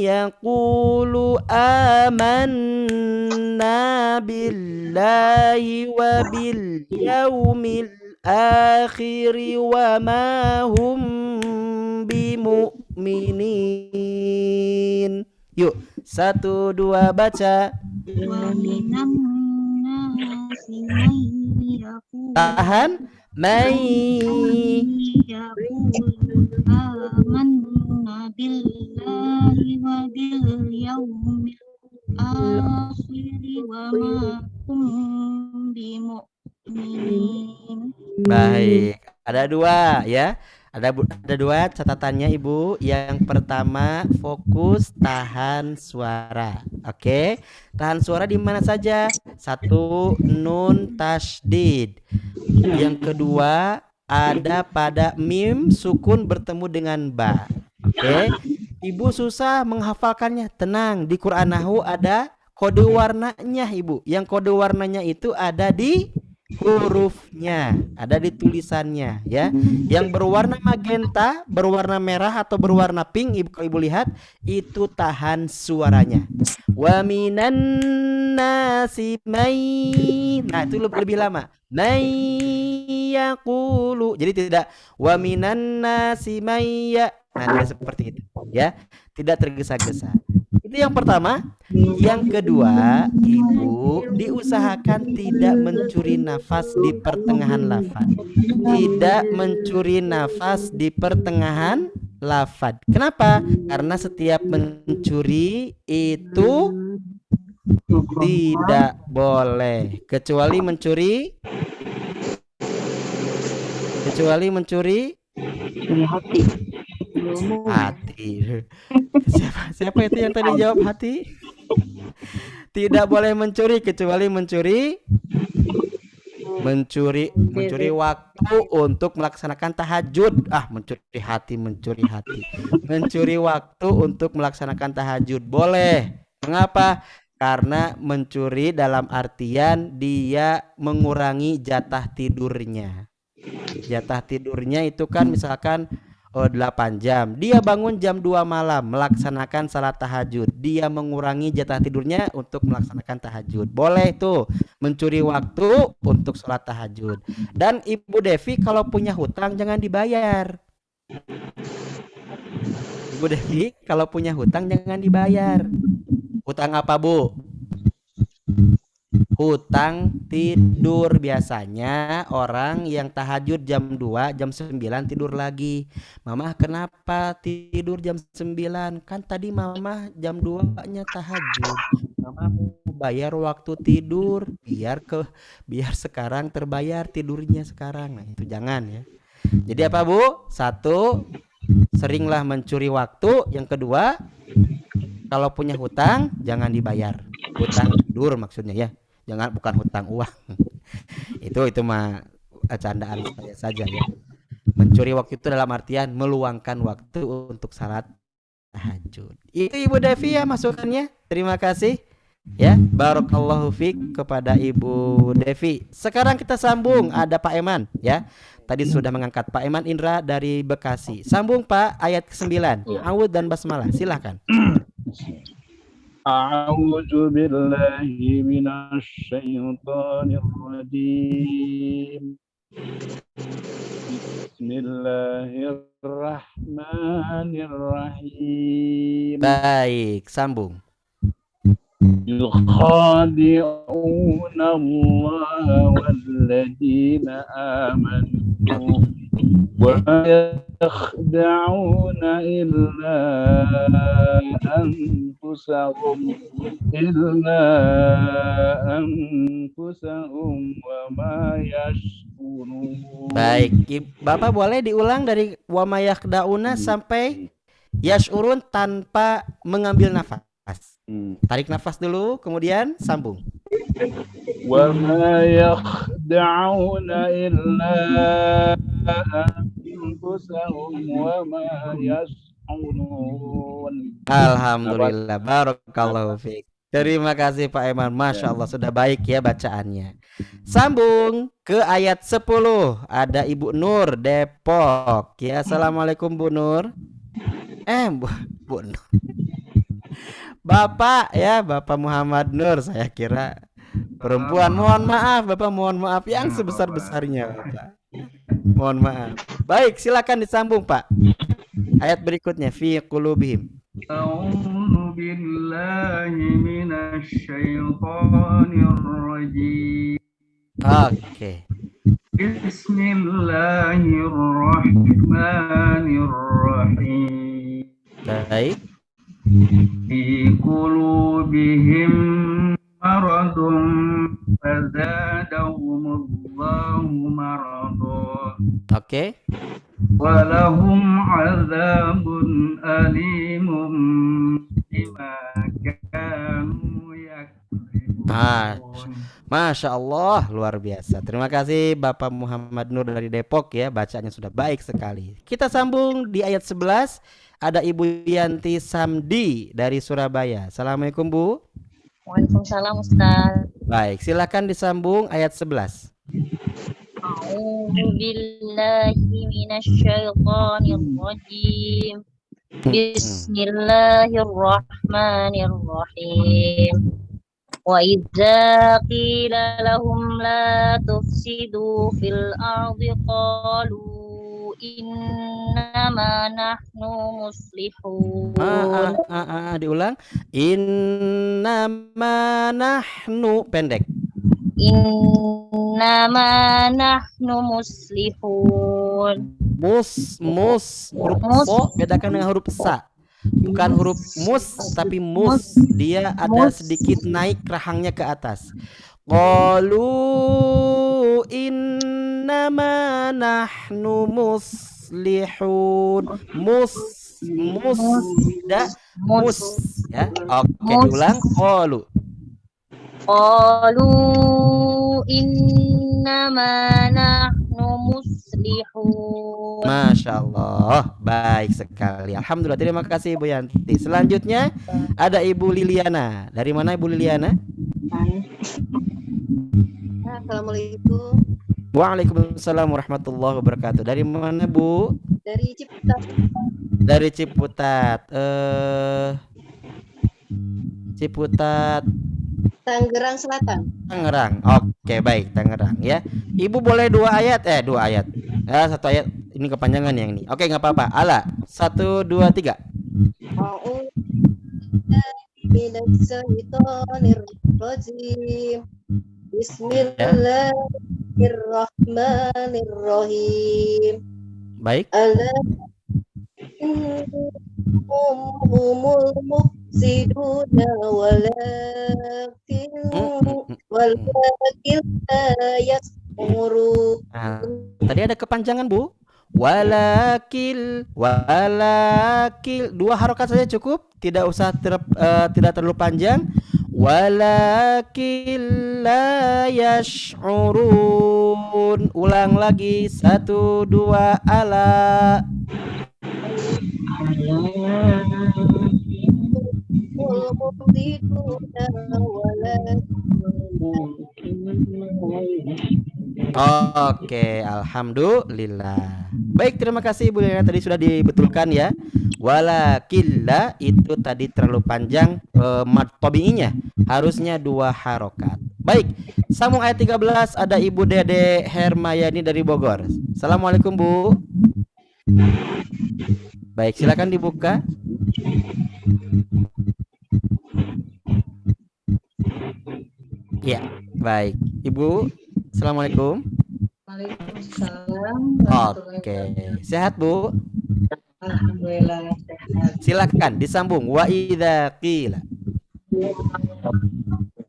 S1: yaqulu amanna billahi wa bil yaumil akhir wa ma hum bimu'minin. Yuk, 1, 2 baca.
S5: Wa minan nasi may yaqulu
S1: Tahan. May
S5: yaqulu amanna billahi wa bil yawmil akhir wa ma hum bimu'minin.
S1: Baik, ada 2 ya. Ada dua catatannya Ibu. Yang pertama, fokus tahan suara. Oke. Tahan suara di mana saja? Satu, nun tasydid. Yang kedua, ada pada mim sukun bertemu dengan ba. Oke. Ibu susah menghafalkannya. Tenang, di Quran Nahu ada kode warnanya Ibu. Yang kode warnanya itu ada di hurufnya, ada di tulisannya ya. Yang berwarna magenta, berwarna merah atau berwarna pink, Ibu lihat itu tahan suaranya. Wa minan nasi may. Nah, itu lebih lama. May yaqulu. Jadi tidak wa minan nasi may. Nah, tidak seperti itu ya. Tidak tergesa-gesa. Itu yang pertama. Yang kedua, Ibu diusahakan tidak mencuri nafas di pertengahan lafaz. Tidak mencuri nafas di pertengahan lafaz. Kenapa? Karena setiap mencuri itu tidak boleh, kecuali mencuri hati. Siapa itu yang tadi jawab hati? Tidak boleh mencuri kecuali mencuri waktu untuk melaksanakan tahajud. Mencuri hati. Mencuri waktu untuk melaksanakan tahajud boleh. Mengapa? Karena mencuri dalam artian dia mengurangi jatah tidurnya. Jatah tidurnya itu kan misalkan 8 jam. Dia bangun jam 2 malam melaksanakan salat tahajud. Dia mengurangi jatah tidurnya untuk melaksanakan tahajud. Boleh tuh mencuri waktu untuk salat tahajud. Dan Ibu Devi kalau punya hutang jangan dibayar. Ibu Devi kalau punya hutang jangan dibayar. Hutang apa, Bu? Hutang tidur. Biasanya orang yang tahajud jam 2, jam 9 tidur lagi. Mama kenapa tidur jam 9? Kan tadi Mama jam 2-nya tahajud. Mama mau bayar waktu tidur biar sekarang terbayar tidurnya sekarang. Nah, itu jangan ya. Jadi apa, Bu? Satu, seringlah mencuri waktu. Yang kedua, kalau punya hutang jangan dibayar. Hutang tidur maksudnya ya. Jangan, bukan hutang uang. itu mah candaan saya saja ya. Mencuri waktu itu dalam artian meluangkan waktu untuk salat tahajud. Itu Ibu Devi ya masukannya. Terima kasih ya. Barakallahu fiik kepada Ibu Devi. Sekarang kita sambung, ada Pak Eman ya. Tadi sudah mengangkat Pak Eman Indra dari Bekasi. Sambung Pak, ayat ke-9. A'udz dan basmalah. Silakan.
S3: أعوذ بالله من الشيطان الرجيم بسم الله الرحمن الرحيم.
S1: Baik, sambung.
S3: يخادعون الله والذين آمنوا وما يخدعون إلا أنفسهم وما يشعرون.
S1: Baik, Bapak boleh diulang dari wa mayakdauna sampai yashurun tanpa mengambil nafas. Tarik nafas dulu, kemudian sambung.
S3: وما يخدعون إلا أنفسهم وما يشعرون.
S1: Alhamdulillah, barakallahu fiik. Terima kasih Pak Eman, Masya Allah sudah baik ya bacaannya. Sambung ke ayat 10. Ada Ibu Nur Depok ya. Assalamualaikum Bu Nur. Bu Nur. Bapak ya, Bapak Muhammad Nur, saya kira perempuan. Mohon maaf Bapak, mohon maaf yang sebesar-besarnya Bapak. Mohon maaf. Baik, silakan disambung Pak. Ayat berikutnya fi qulubihim.
S7: A'udzu billahi minasyaitonir rajim.
S1: Oke.
S7: Bismillahirrahmanirrahim.
S1: Baik.
S7: Fi qulubihim maradun fazadahumullahu maradun.
S1: Oke.
S7: ولهم عذاب أليم بما كانوا يكذبون.
S1: Masya Allah, luar biasa. Terima kasih Bapak Muhammad Nur dari Depok ya, bacaannya sudah baik sekali. Kita sambung di ayat 11. Ada Ibu Yanti Samdi dari Surabaya. Assalamualaikum Bu.
S8: Waalaikumsalam Ustaz.
S1: Baik, silakan disambung ayat 11.
S8: A'udzu billahi minasyaitonir rajim. Bismillahirrahmanirrahim. Wa idza qila lahum la tufsidu fil ardi qalu innama nahnu muslihun.
S1: Diulang. Innama nahnu pendek.
S8: Innama nahnu muslihun.
S1: Huruf so bedakan dengan huruf sa. Bukan huruf mus tapi mus. Dia ada sedikit naik rahangnya ke atas. Qalu innama nahnu muslihun. Mus tidak mus ya. Oke, diulang.
S8: Qalu innama nahnu muslihun.
S1: Masya Allah, baik sekali. Alhamdulillah, terima kasih Ibu Yanti. Selanjutnya ada Ibu Liliana. Dari mana Ibu Liliana?
S9: Assalamualaikum.
S1: Waalaikumsalam warahmatullahi wabarakatuh. Dari mana Bu?
S9: Dari Ciputat.
S1: Dari Ciputat. Ciputat
S9: Tangerang Selatan.
S1: Tangerang. Oke, baik, Tangerang ya. Ibu boleh dua ayat. Ya, satu ayat. Ini kepanjangan yang ini. Oke, nggak apa-apa. Ala. 1, 2, 3.
S9: Bismillahirrahmanirrahim.
S1: Baik.
S9: Humul mufsiduna walakin la yash'urun.
S1: Tadi ada kepanjangan Bu. Walakil dua harokat saja cukup, tidak usah tidak terlalu panjang. Walakil la yash'urun. Ulang lagi 1, 2 ala. Oke, alhamdulillah. Baik, terima kasih Ibu Lina, tadi sudah dibetulkan ya. Walakilla itu tadi terlalu panjang, mad tabi'inya harusnya 2 harokat. Baik, sambung ayat 13. Ada Ibu Dede Hermayani dari Bogor. Assalamualaikum Bu. Baik, silakan dibuka. Ya, baik. Ibu, assalamualaikum.
S10: Waalaikumsalam.
S1: Oke, sehat Bu?
S10: Alhamdulillah sehat.
S1: Silakan disambung. Wa idza qila.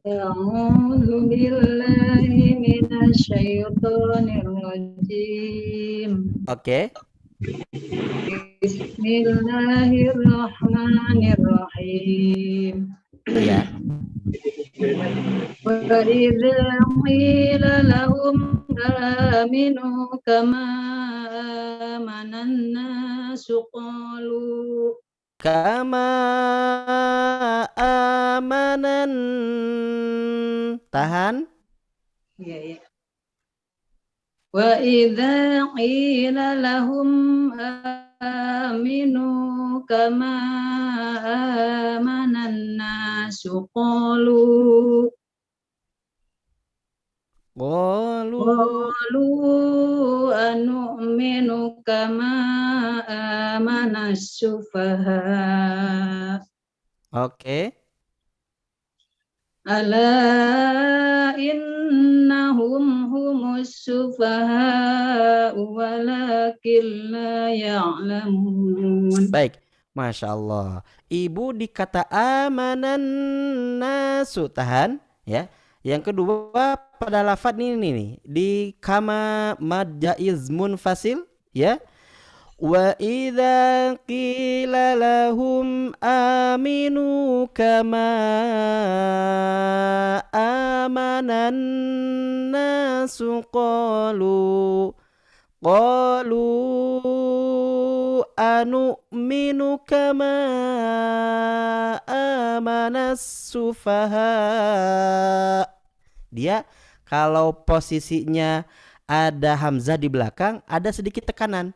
S10: A'udzu billahi minasyaitonir rajim.
S1: Oke.
S10: Bismillahirrahmanirrahim.
S1: Ya.
S10: Wa idza qila lahum aminu kama amanan nasu qalu
S1: Kama amanan. Tahan.
S10: Ya. Wa idza qila lahum aminu kama amanan nasu qalu anu'minu kama amanas sufaha.
S1: Oke.
S10: Ala innahum humus sufaha walakin la ya'lamun.
S1: Baik, Masya Allah. Ibu dikata amanan nasu, tahan ya. Yang kedua pada lafadz ini nih di kama mad jaiz munfasil ya. Wa idza qila lahum aminu kama amanan nasu qalu anu'minu kama amanas sufaha. Dia kalau posisinya ada hamzah di belakang, ada sedikit tekanan.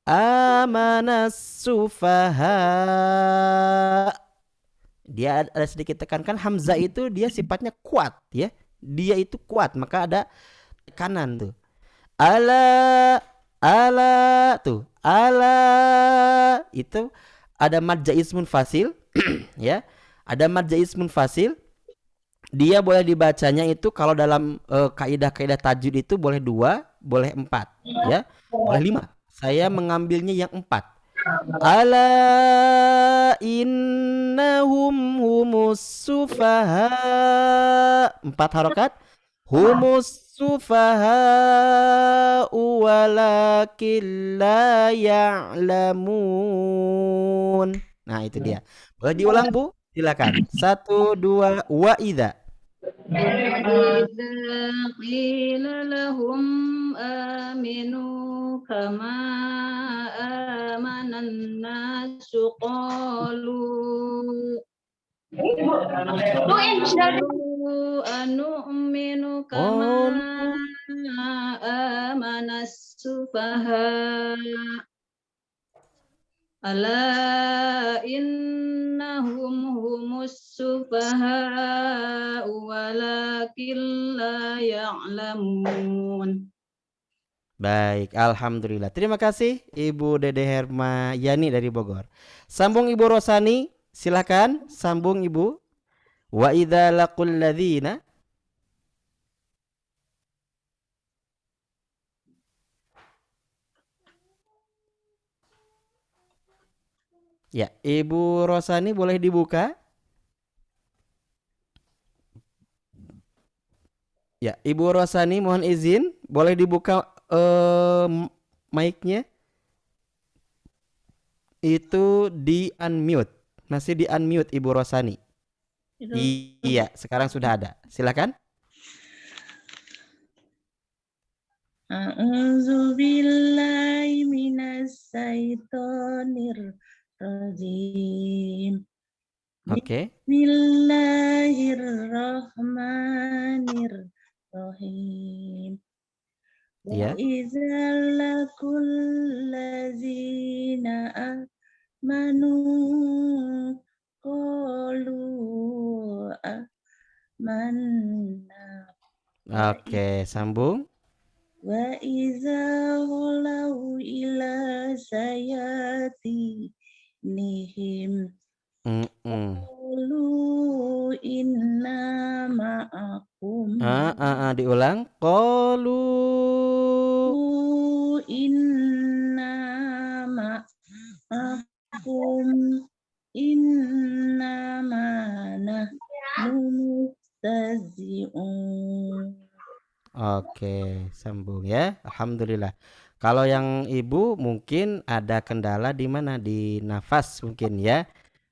S1: Amanas sufaha. Dia ada sedikit tekan, kan hamzah itu dia sifatnya kuat ya. Dia itu kuat, maka ada tekanan tuh. Ala tuh. Ala itu ada mad jaiz munfasil ya. Ada mad jaiz munfasil. Dia boleh dibacanya itu kalau dalam kaidah-kaidah tajwid itu boleh 2, boleh 4 ya. Boleh 5. Saya mengambilnya yang 4. Ala innahum humus sufaha. 4 harokat. Humus sufaha walakin la ya'lamun. Nah, itu dia. Boleh diulang, Bu? Silakan. 1, 2, wa idza.
S10: وإذا قيل لهم آمنوا كما آمن الناس قالوا أنؤمن كما آمن السفهاء ألا إنهم هم السفهاء ولكن لا يعلمون.
S1: Baik, alhamdulillah. Terima kasih Ibu Dede Hermayani dari Bogor. Sambung Ibu Rosani, silakan sambung Ibu. Wa idza laqul ladzina. Ya, Ibu Rosani boleh dibuka? Ya, Ibu Rosani mohon izin, boleh dibuka mic-nya? Itu di unmute. Masih di unmute Ibu Rosani. Iya, sekarang sudah ada. Silakan.
S11: A'udzu billahi minas syaitonir rajim.
S1: Oke.
S11: Bismillahirrahmanirrahim.
S1: Iya.
S11: Wa idza laqul ladzina amanu qalu amanna.
S1: Oke, sambung.
S11: Wa iza ghalau ila sayatinihim qalu inna ma'akum.
S1: Diulang. Qalu
S11: inna ma'akum innama nahnu mustazi'un.
S1: Oke, sambung ya. Alhamdulillah. Kalau yang Ibu mungkin ada kendala di mana? Di nafas mungkin ya.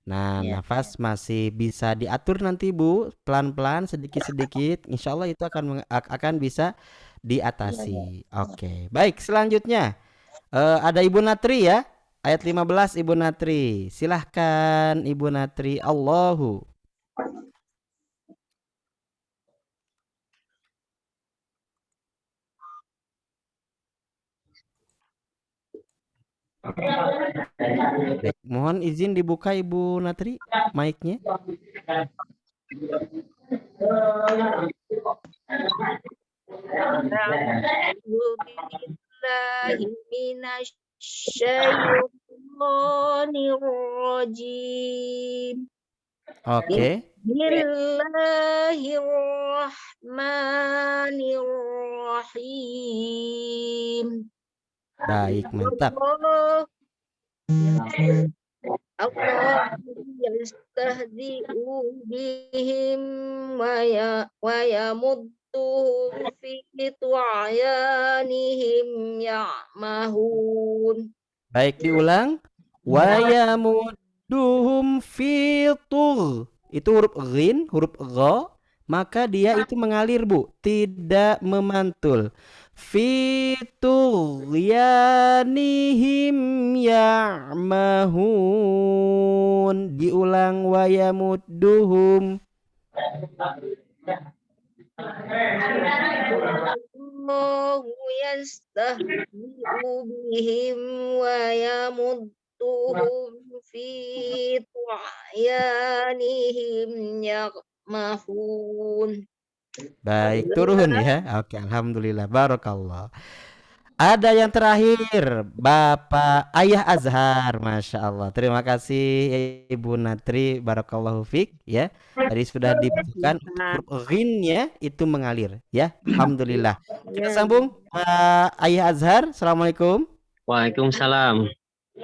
S1: Nah, nafas masih bisa diatur nanti Bu, pelan-pelan sedikit-sedikit. Insya Allah itu akan bisa diatasi. Oke, baik. Selanjutnya ada Ibu Natri ya. Ayat 15 Ibu Natri. Silahkan Ibu Natri. Allahu. Baik, mohon izin dibuka Ibu Natri mic-nya.
S9: A'udzubillahi minasyaitonirrajim.
S1: Oke.
S9: Bismillahirrahmanirrahim.
S1: Baik, mantap.
S9: Allah yastahzi'u bihim wa yamudduhum fi tu'yanihim ya'mahun.
S1: Baik, diulang. Wa yamudduhum fi tugh. Itu huruf ghin, huruf gha, maka dia itu mengalir, Bu, tidak memantul. Fi tughyanihim ya'mahun. Diulang, wa yamudduhum.
S9: Allahu yastahzi'u bihim wa yamudduhum fi tughyanihim ya'mahun.
S1: Baik, turun ya. Oke, alhamdulillah, barakallah. Ada yang terakhir, Bapak Ayah Azhar, Masya Allah. Terima kasih Ibu Natri, barakallahu fik ya. Tadi sudah dibutuhkan huruf ghin-nya itu mengalir ya. Alhamdulillah. Kita sambung Pak Ayah Azhar. Assalamualaikum.
S12: Waalaikumsalam.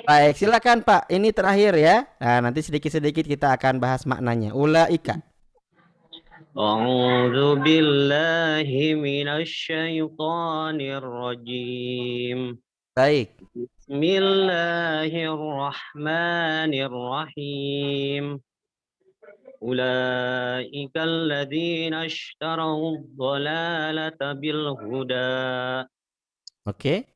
S1: Baik, silakan Pak. Ini terakhir ya. Nah, nanti sedikit-sedikit kita akan bahas maknanya. Ulaika.
S12: A'udzu billahi minasyaitonir rajim.
S1: Baik.
S12: Bismillahirrahmanirrahim. Ulaika alladzina ishtaraw ad-dhalalata bil huda.
S1: Oke.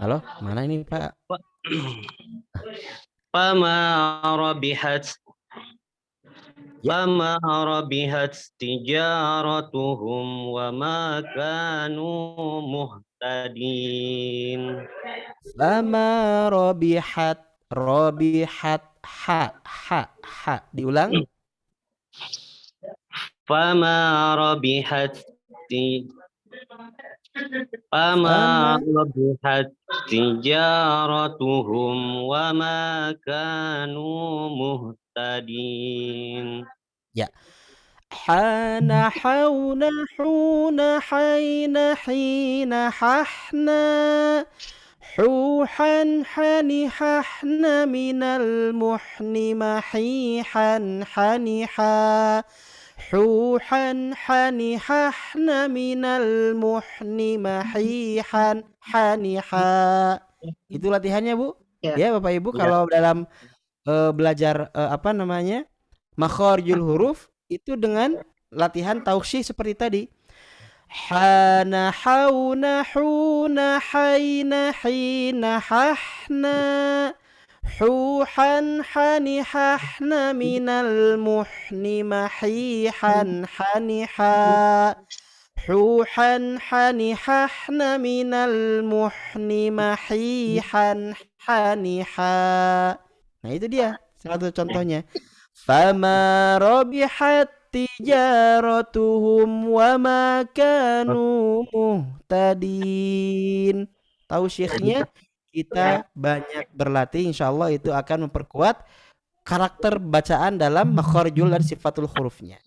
S1: Halo, mana ini Pak?
S12: Fama rabihat tijaratuhum wa ma kanu muhtadin.
S1: Fama rabihat ha. Diulang.
S12: Fama rabihat tijaratuhum wa ma kanu muhtadin.
S1: Ya. Hana hayna hina hahna huhan hanihahna minal muhni mahihan haniha huhan hanihahna minal muhni mahihan haniha. Itu latihannya, Bu. Ya, Bapak Ibu, kalau dalam belajar makharijul huruf itu dengan latihan tausyih seperti tadi. Hana hauna huna hayna hina hahna huhan hanihahna minal muhni mahihan haniha huhan hanihahna minal muhni mahihan haniha. Nah, itu dia salah satu contohnya. Fama rabihat tijaratuhum wa ma kanu muhtadin. Tausyihnya kita banyak berlatih, insyaallah itu akan memperkuat karakter bacaan dalam makharijul dan sifatul hurufnya.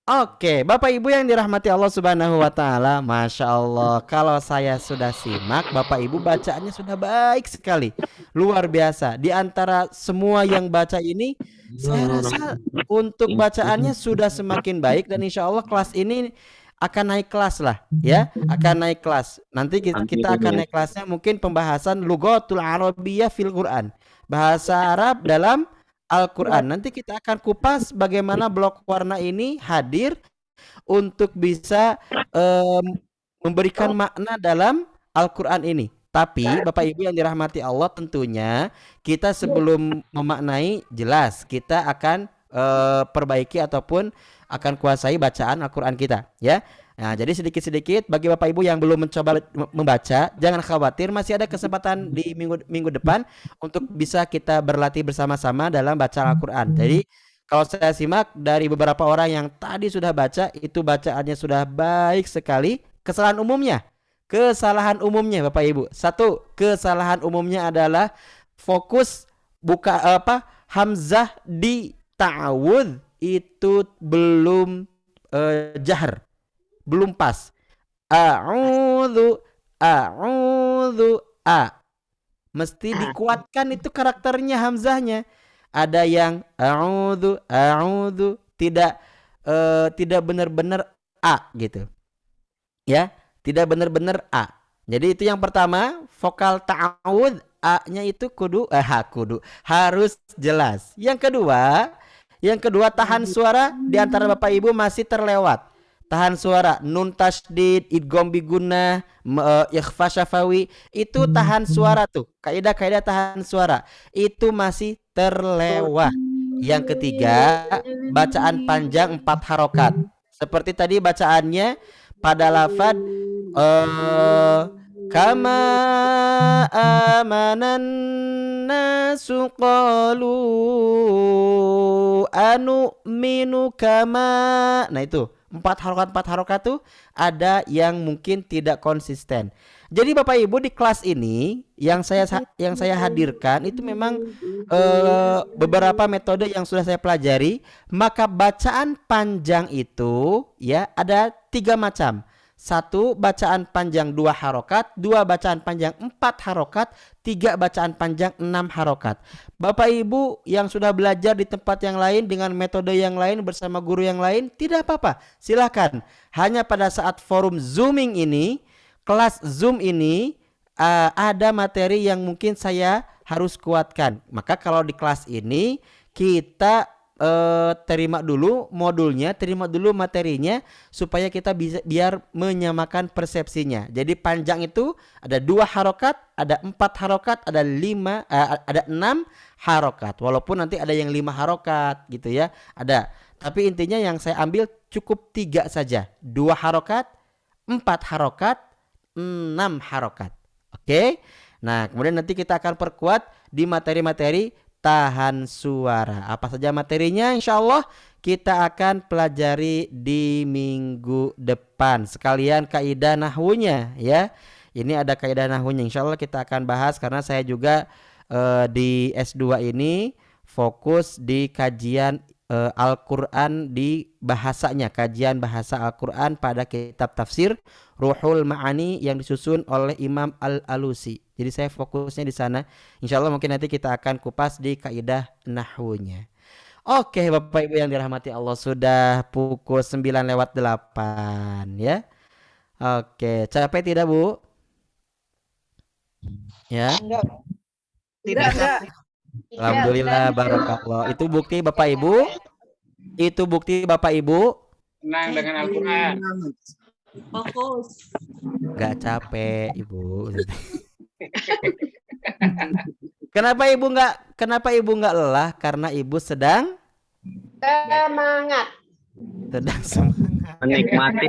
S1: Oke, Bapak Ibu yang dirahmati Allah Subhanahu wa taala, Masya Allah, kalau saya sudah simak, Bapak Ibu bacaannya sudah baik sekali. Luar biasa. Di antara semua yang baca ini, saya rasa untuk bacaannya sudah semakin baik dan insya Allah kelas ini akan naik kelas lah ya, akan naik kelas. Nanti kita akan naik kelasnya mungkin pembahasan lughatul arabiyyah fil Quran, bahasa Arab dalam Al-Quran. Nanti kita akan kupas bagaimana blok warna ini hadir untuk bisa memberikan makna dalam Al-Quran ini. Tapi Bapak Ibu yang dirahmati Allah, tentunya kita sebelum memaknai, jelas kita akan perbaiki ataupun akan kuasai bacaan Al-Quran kita ya. Nah, jadi sedikit-sedikit bagi Bapak Ibu yang belum mencoba membaca, jangan khawatir, masih ada kesempatan di minggu depan untuk bisa kita berlatih bersama-sama dalam baca Al-Quran. Jadi kalau saya simak dari beberapa orang yang tadi sudah baca, itu bacaannya sudah baik sekali. Kesalahan umumnya Bapak Ibu. Satu, kesalahan umumnya adalah fokus hamzah di ta'awudz itu belum jahar. Belum pas. A'udzu mesti dikuatkan itu karakternya hamzahnya. Ada yang a'udzu tidak benar-benar a gitu. Ya, tidak benar-benar a. Jadi itu yang pertama, vokal ta'awud a-nya itu kudu harus jelas. Yang kedua tahan suara di antara Bapak Ibu masih terlewat. Tahan suara nun tasydid, idgham bi gunnah, ikhfa syafawi, itu tahan suara tuh. Kaidah-kaidah tahan suara itu masih terlewat. Yang ketiga, bacaan panjang 4 harokat. Seperti tadi bacaannya pada lafaz kama amanan nasu qalu anu'minu kama. Nah itu 4 harokat tuh ada yang mungkin tidak konsisten. Jadi Bapak Ibu di kelas ini yang saya hadirkan itu memang beberapa metode yang sudah saya pelajari. Maka bacaan panjang itu ya ada 3 macam. 1 bacaan panjang 2 harokat, 2 bacaan panjang 4 harokat, 3 bacaan panjang 6 harokat. Bapak Ibu yang sudah belajar di tempat yang lain dengan metode yang lain bersama guru yang lain, tidak apa-apa, silakan. Hanya pada saat forum Zooming ini, kelas Zoom ini ada materi yang mungkin saya harus kuatkan. Maka kalau di kelas ini kita terima dulu modulnya, terima dulu materinya supaya kita bisa biar menyamakan persepsinya. Jadi panjang itu ada 2 harokat, ada 4 harokat, ada 6 harokat. Walaupun nanti ada yang 5 harokat gitu ya, ada. Tapi intinya yang saya ambil cukup 3 saja. 2 harokat, 4 harokat, 6 harokat. Oke. Nah, kemudian nanti kita akan perkuat di materi-materi tahan suara. Apa saja materinya? Insya Allah kita akan pelajari di minggu depan. Sekalian kaidah nahwunya ya. Ini ada kaidah nahwunya. Insya Allah kita akan bahas karena saya juga di S2 ini fokus di kajian Al-Quran di bahasanya, kajian bahasa Al-Quran pada kitab tafsir Ruhul Ma'ani yang disusun oleh Imam Al-Alusi. Jadi saya fokusnya di sana. Insya Allah mungkin nanti kita akan kupas di kaidah nahwunya. Oke Bapak Ibu yang dirahmati Allah, sudah pukul 9:08 ya. Oke, capek tidak Bu? Ya.
S2: Tidak.
S1: Alhamdulillah, barakallah. Itu bukti Bapak Ibu. Itu bukti Bapak Ibu.
S6: Tenang dengan Al-Quran.
S10: Fokus.
S1: Gak capek Ibu. Kenapa Ibu nggak lelah? Karena Ibu sedang
S4: Semangat.
S1: semangat
S12: Menikmati.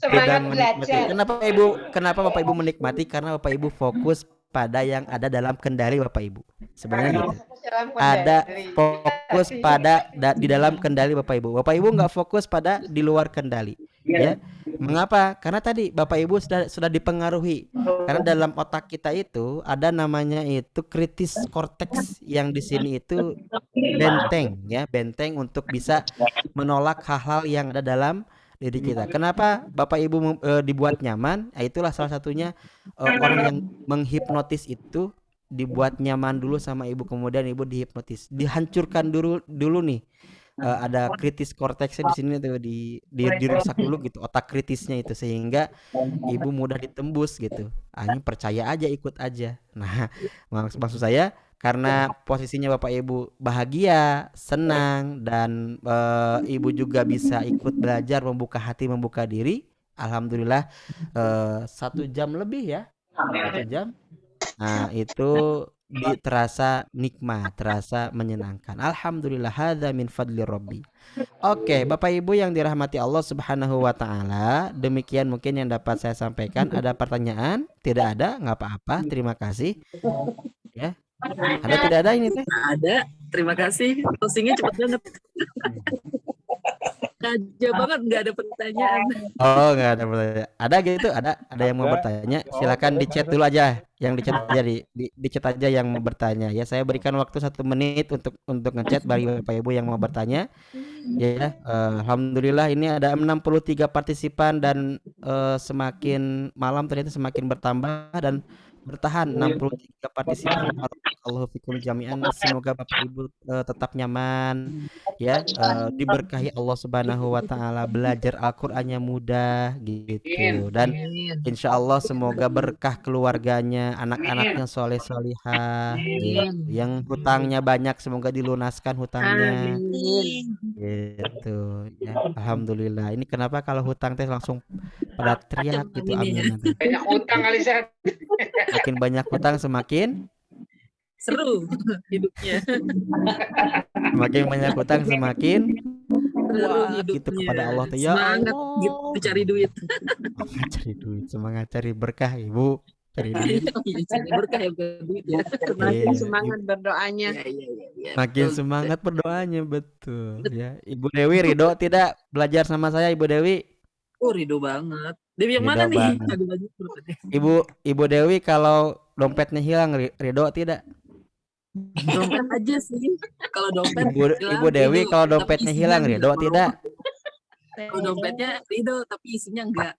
S1: sedang menikmati. Kenapa Bapak Ibu menikmati? Karena Bapak Ibu fokus pada yang ada dalam kendali Bapak Ibu. Sebenarnya gitu. Ada fokus pada di dalam kendali Bapak Ibu. Bapak Ibu nggak fokus pada di luar kendali. Ya. Mengapa? Karena tadi Bapak Ibu sudah dipengaruhi. Karena dalam otak kita itu ada namanya itu kritis korteks yang di sini itu benteng ya, benteng untuk bisa menolak hal-hal yang ada dalam diri kita. Kenapa Bapak Ibu dibuat nyaman? Nah, itulah salah satunya orang yang menghipnotis itu dibuat nyaman dulu sama Ibu, kemudian Ibu dihipnotis, dihancurkan dulu nih. Ada kritis korteksnya di sini tuh dirusak dulu gitu, otak kritisnya itu, sehingga Ibu mudah ditembus gitu. Ini percaya aja, ikut aja. Nah, maksud saya karena posisinya Bapak Ibu bahagia, senang, dan Ibu juga bisa ikut belajar, membuka hati, membuka diri. Alhamdulillah 1 jam lebih ya, 1 jam. Nah itu terasa nikmat, terasa menyenangkan. Alhamdulillah, hadza min fadli Rabbi. Oke, Bapak Ibu yang dirahmati Allah Subhanahu wa taala, demikian mungkin yang dapat saya sampaikan. Ada pertanyaan? Tidak ada, nggak apa-apa. Terima kasih. Ya. Ada tidak ada ini teh?
S13: Ada. Terima kasih. Closingnya cepat banget. Aja banget, nggak ada pertanyaan.
S1: Oh, nggak ada pertanyaan. Ada gitu? Ada yang mau bertanya? Silakan di chat dulu aja. Yang di chat aja di chat aja yang mau bertanya. Ya, saya berikan waktu 1 menit untuk ngechat bagi Bapak Ibu yang mau bertanya. Ya, alhamdulillah ini ada 63 partisipan dan semakin malam ternyata semakin bertambah, dan bertahan 63 partisipan. Barakallahu fikum jami'an. Semoga Bapak Ibu tetap nyaman ya, diberkahi Allah Subhanahu wa taala, belajar Al-Qur'annya mudah gitu. Dan insya Allah semoga berkah keluarganya, anak-anaknya soleh solihah, yang hutangnya banyak semoga dilunaskan hutangnya. Gitu ya. Alhamdulillah. Ini kenapa kalau hutang teh langsung pada teriak gitu, amin.
S6: Banyak utang kali saya.
S1: Makin banyak hutang semakin
S13: Seru hidupnya.
S1: semakin banyak hutang semakin
S13: Seru
S1: kuat gitu
S13: hidupnya.
S1: kepada Allah tuh ya
S13: Semangat gitu cari duit.
S1: Semangat cari duit, semangat cari berkah Ibu, cari duit.
S13: Iya, cari berkah ya bukan duit ya.
S4: Semakin
S1: Iya,
S4: semangat berdoanya.
S13: Iya,
S1: makin
S13: betul.
S1: semangat berdoanya, betul ya. Ibu Dewi ridho tidak belajar sama saya, Ibu Dewi?
S13: Oh, ridho banget. Dewi yang
S1: Ridho
S13: mana nih?
S1: banget.
S13: Aduh, banyak berarti.
S1: Ibu Dewi kalau dompetnya hilang ridho tidak?
S13: Dompet aja sih. Kalau dompet hilang,
S1: Ibu Dewi
S13: ridho,
S1: kalau
S13: tapi
S1: dompetnya
S13: isinya
S1: hilang
S13: nggak
S1: ridho
S13: mau.
S1: tidak?
S13: Kalau dompetnya ridho tapi isinya enggak.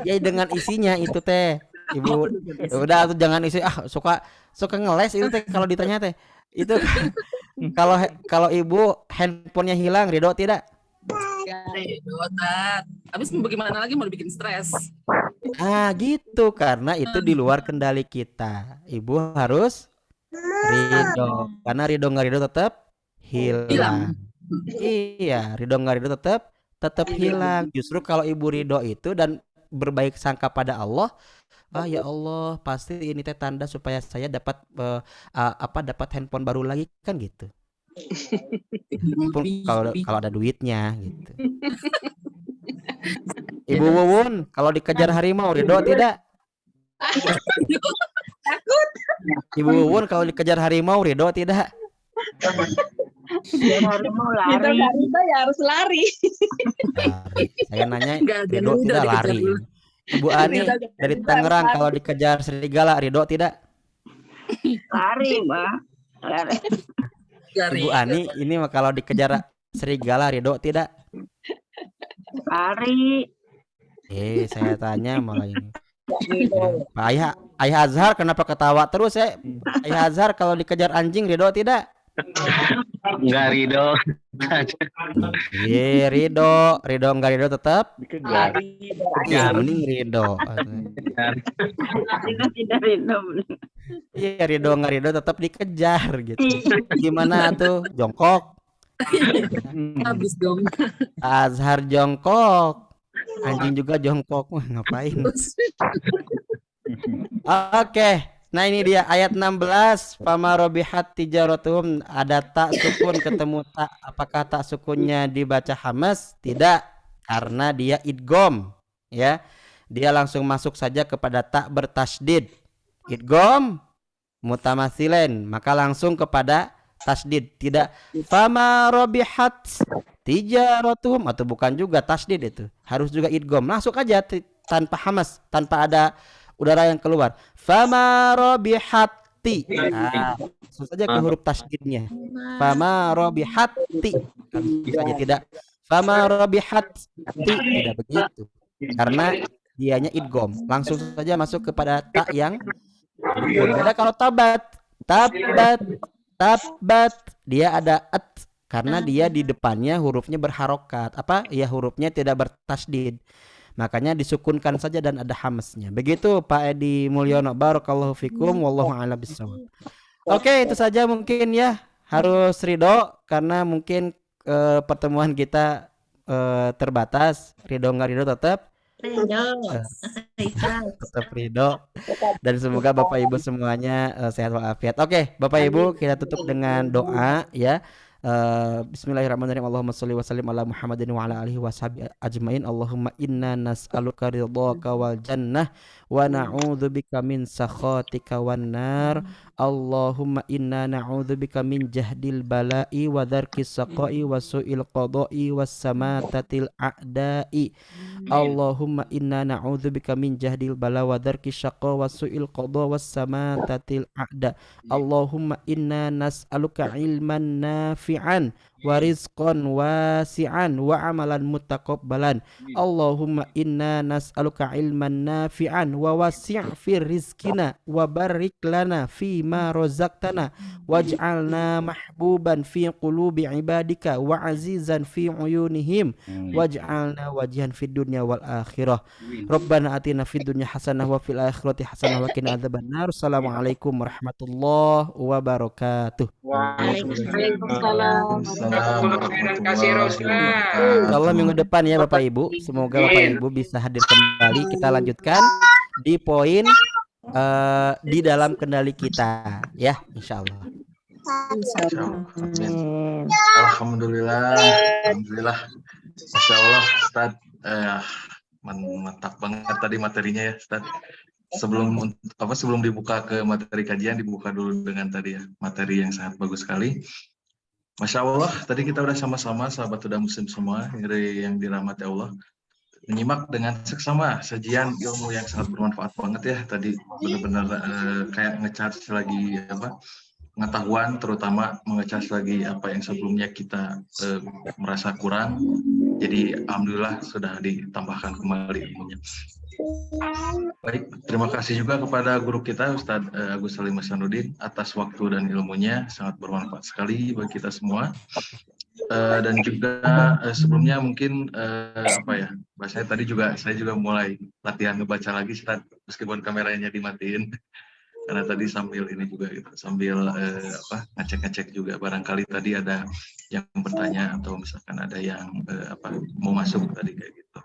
S1: Ya dengan isinya itu teh Ibu. Ya udah tuh jangan isi suka ngeles itu teh kalau ditanya teh. Itu kalau Ibu handphonenya hilang ridho tidak?
S13: Ridho, Tat. Habis mau bagaimana lagi, mau dibikin stres.
S1: Gitu, karena itu di luar kendali kita. Ibu harus ridho, karena ridho nggak ridho tetap hilang. Iya, ridho nggak ridho tetap hilang. Justru kalau Ibu ridho itu dan berbaik sangka pada Allah, ya Allah pasti ini teh tanda supaya saya dapat dapat handphone baru lagi kan gitu. Pun kalau ada duitnya gitu. Ibu Wuwun kalau dikejar harimau ridho tidak?
S4: Takut.
S1: Ibu Wuwun kalau dikejar harimau ridho tidak?
S5: Harimau
S4: Kita
S5: lari.
S4: nggak ridho ya harus lari.
S1: Lari. Saya nanya
S13: Nggak ada
S1: ridho
S13: ridho
S1: tidak
S13: dikejar
S1: lari.
S13: dulu.
S1: Ibu Ani
S4: Ridho
S1: dari
S4: harus
S1: Tangerang
S4: lari.
S1: kalau dikejar serigala ridho tidak?
S5: Lari, Mbak. Lari.
S1: Ibu Ani ini mah kalau dikejar serigala ridho tidak?
S5: Lari.
S1: Saya tanya malah ini. Pak Ayah Azhar kenapa ketawa terus ya? Ayah Azhar kalau dikejar anjing ridho tidak?
S12: Enggak ridho.
S1: Ridho enggak ridho tetap? Ya mending ridho.
S5: Tidak ridho.
S1: Iya ridho enggak ridho tetap dikejar gitu. Gimana tuh? Jongkok.
S13: Habis dong.
S1: Azhar jongkok. Anjing juga jongkok. Wah, ngapain? Oke. Nah ini dia ayat 16. Fama robihat tijaratuhum, ada tak sukun ketemu tak. Apakah tak sukunnya dibaca hamas? Tidak, karena dia idgham ya. Dia langsung masuk saja kepada tak bertasdid. Idgham mutamatsilen, maka langsung kepada tasdid. Tidak fama robihat tijaratuhum, atau bukan juga tasdid, itu harus juga idgham. Langsung aja tanpa hamas, tanpa ada udara yang keluar. Fama robihati. Langsung saja ke huruf tasdidnya. Fama robihati. Langsung saja, tidak fama robihati, tidak begitu. Karena dianya idgham. Langsung saja masuk kepada tak yang beda. Kalau tabat, dia ada at, karena dia di depannya hurufnya berharokat. Hurufnya tidak bertasdid. Makanya disukunkan saja dan ada hamasnya. Begitu Pak Edi Mulyono. Barakallahu fikum wallahu a'lam bishawab. Oke, itu saja mungkin ya. Harus ridho karena mungkin pertemuan kita terbatas. Ridho enggak ridho tetap ridho. Dan semoga Bapak Ibu semuanya sehat walafiat. Oke, Bapak Ibu, kita tutup dengan doa ya. Bismillahirrahmanirrahim. Allahumma sholli wa sallim ala Muhammadin wa ala alihi washabihi ajmain. Allahumma inna nas'aluka ridhaka wal jannah wa na'udzubika min sakhatika wan nar. Allahumma inna na'udzubika min jahdil bala'i wa dzarkis saqa'i wa su'il qada'i was samatatil a'da'i. Allahumma inna na'udzubika min jahdil bala wa dzarkis syaqa wa su'il qada was samatatil a'da. Allahumma inna nas'aluka ilman nafi'an wa rizqan wasi'an wa amalan mutaqabbalan. Allahumma inna nas'aluka ilman nafi'an wa wasi' fi rizqina wa barik lana fi ma razaqtana waj'alna mahbuban fi qulubi ibadika wa azizan fi uyunihim waj'alna wajihan fid dunya wal akhirah. Rabbana atina fid dunya hasanah wa fil akhirati hasanah wa qina adzabannar. Assalamualaikum warahmatullahi wabarakatuh.
S8: Waalaikumsalam.
S6: Terima kasih Ustaz.
S1: Insyaallah minggu depan ya Bapak Ibu. Semoga Bapak Ibu bisa hadir kembali. Kita lanjutkan di poin di dalam kendali kita ya, insyaallah.
S14: Amin. Alhamdulillah, alhamdulillah. Masya Allah, Ustaz. Mantap banget tadi materinya ya, Ustaz. Sebelum dibuka ke materi kajian, dibuka dulu dengan tadi ya materi yang sangat bagus sekali. Masya Allah, tadi kita udah sama-sama sahabat Huda Muslim semua yang dirahmati Allah menyimak dengan seksama sajian ilmu yang sangat bermanfaat banget ya. Tadi benar-benar kayak ngecharge lagi pengetahuan, terutama ngecharge lagi apa yang sebelumnya kita merasa kurang. Jadi alhamdulillah sudah ditambahkan kembali ilmunya. Baik, terima kasih juga kepada guru kita Ustadz Agus Salim Hasanuddin atas waktu dan ilmunya, sangat bermanfaat sekali bagi kita semua. Dan juga sebelumnya mungkin bahasanya tadi juga saya juga mulai latihan ngebaca lagi Ustadz, meskipun kameranya dimatiin. Karena tadi sambil ini juga gitu, sambil ngecek-ngecek juga barangkali tadi ada yang bertanya atau misalkan ada yang mau masuk tadi kayak gitu.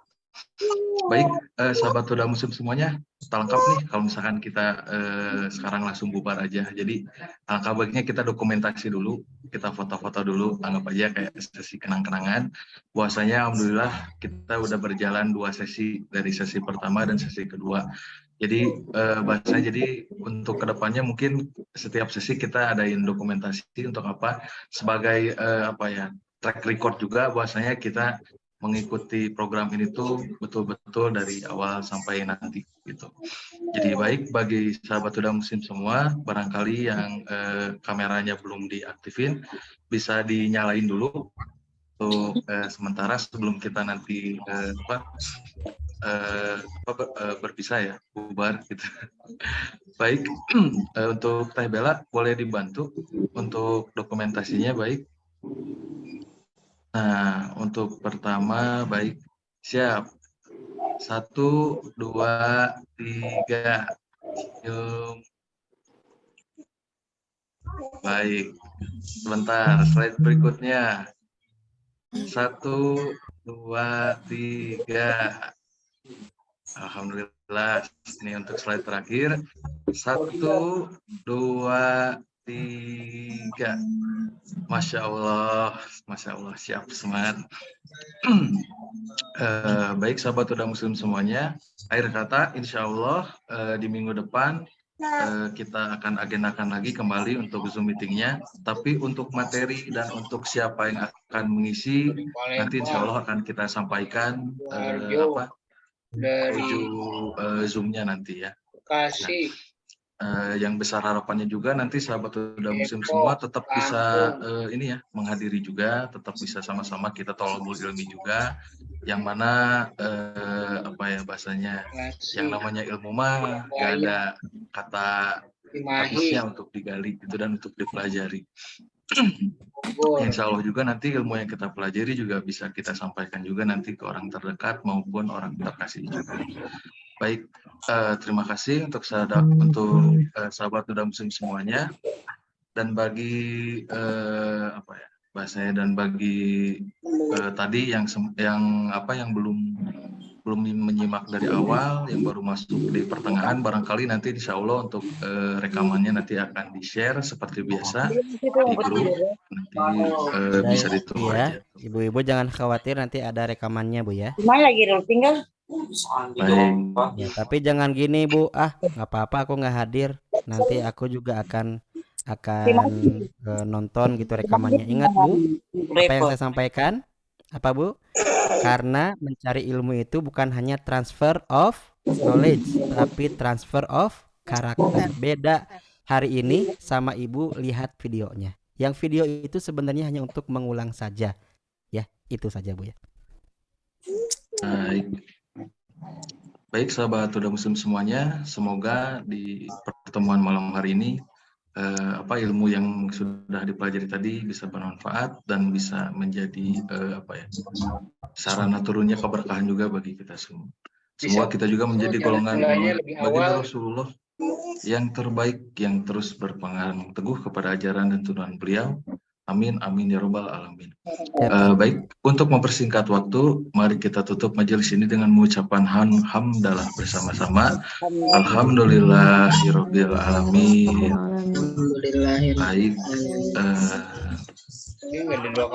S14: Baik, sahabat Huda Muslim semuanya, lengkap nih kalau misalkan kita sekarang langsung bubar aja. Jadi alangkah baiknya kita dokumentasi dulu, kita foto-foto dulu, anggap aja kayak sesi kenang-kenangan. Bahwasanya alhamdulillah kita udah berjalan 2 sesi, dari sesi pertama dan sesi kedua. Jadi bahasanya jadi untuk kedepannya mungkin setiap sesi kita adain dokumentasi untuk apa sebagai track record juga, bahwasanya kita mengikuti program ini tuh betul-betul dari awal sampai nanti gitu. Jadi baik bagi sahabat Huda Muslim semua, barangkali yang kameranya belum diaktifin bisa dinyalain dulu untuk sementara sebelum kita nanti berpisah ya, bubar gitu. Baik, untuk Teh Bella boleh dibantu untuk dokumentasinya, baik. Nah, untuk pertama, baik, siap. 1, 2, 3, yuk. Baik, sebentar, slide berikutnya. 1, 2, 3. Alhamdulillah, ini untuk slide terakhir. 1, 2, 3. Masya Allah, siap, semangat. Baik sahabat Huda Muslim semuanya, akhir kata insya Allah di minggu depan kita akan agendakan lagi kembali untuk Zoom meetingnya. Tapi untuk materi dan untuk siapa yang akan mengisi nanti insya Allah akan kita sampaikan Zoom-nya nanti ya.
S6: Kasih.
S14: Yang besar harapannya juga nanti sahabat Huda Muslim semua tetap bisa menghadiri juga, tetap bisa sama-sama kita tolabul ilmi juga, yang mana bahasanya yang namanya ilmu mah gak ada kata habisnya untuk digali itu dan untuk dipelajari. Insya Allah juga nanti ilmu yang kita pelajari juga bisa kita sampaikan juga nanti ke orang terdekat maupun orang terkasih juga. Baik, terima kasih untuk sahabat Huda Muslim semuanya, dan bagi bahasanya dan bagi tadi yang belum menyimak dari awal, yang baru masuk di pertengahan, barangkali nanti insya Allah untuk rekamannya nanti akan di-share seperti biasa di grup, nanti bisa ditunggu
S1: ya.
S14: aja.
S1: Ibu-ibu jangan khawatir, nanti ada rekamannya Bu ya.
S9: Cuma lagi tinggal.
S14: Baik.
S1: Ya, tapi jangan gini Bu, nggak apa-apa aku nggak hadir, nanti aku juga akan nonton gitu rekamannya. Ingat Bu, apa yang saya sampaikan? Apa Bu? Karena mencari ilmu itu bukan hanya transfer of knowledge, tapi transfer of karakter. Beda hari ini sama Ibu lihat videonya. Yang video itu sebenarnya hanya untuk mengulang saja. Ya, itu saja Bu ya.
S14: Baik. Baik sahabat Huda Muslim semuanya, semoga di pertemuan malam hari ini ilmu yang sudah dipelajari tadi bisa bermanfaat dan bisa menjadi sarana turunnya keberkahan juga bagi kita semua. Semoga kita juga menjadi golongan baginda Rasulullah yang terbaik, yang terus berpegang teguh kepada ajaran dan tuntunan beliau. Amin, amin ya robbal alamin. Baik, untuk mempersingkat waktu, mari kita tutup majelis ini dengan mengucapkan hamdalah bersama-sama. Alhamdulillahirabbil alamin. Baik,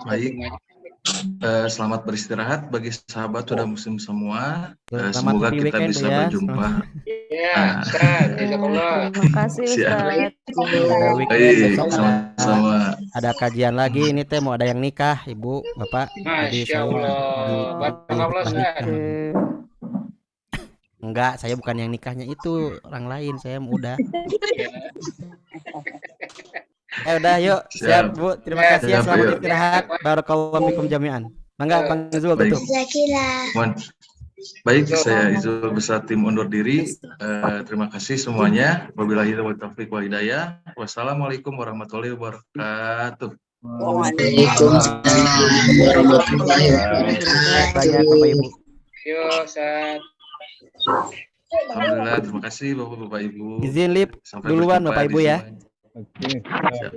S14: baik. Selamat beristirahat bagi sahabat Huda Muslim semua. Semoga kita bisa berjumpa.
S6: Ya, Ustaz, jazakallah.
S15: Terima kasih Ustaz.
S14: Baik, sama-sama.
S1: Ada kajian lagi ini teh mau ada yang nikah Ibu, Bapak.
S6: Masya Allah. Barakallah Ustaz.
S1: Enggak, saya bukan yang nikahnya itu, orang lain, saya udah. Udah yuk, siap Bu. Terima kasih ya, selamat istirahat. Barakallahu fikum jami'an. Mangga Bang Izul betul.
S14: Baik, saya Izul beserta tim undur diri. Terima kasih semuanya. Wabillahi taufiq wal hidayah. Wassalamualaikum warahmatullahi wabarakatuh.
S6: Waalaikumsalam warahmatullahi wabarakatuh.
S1: Banyak Bapak Ibu.
S6: Yo, Ustaz.
S14: Alhamdulillah, terima kasih Bapak Ibu.
S1: Izin lip duluan Bapak Ibu ya.
S3: Oke.
S14: Siap.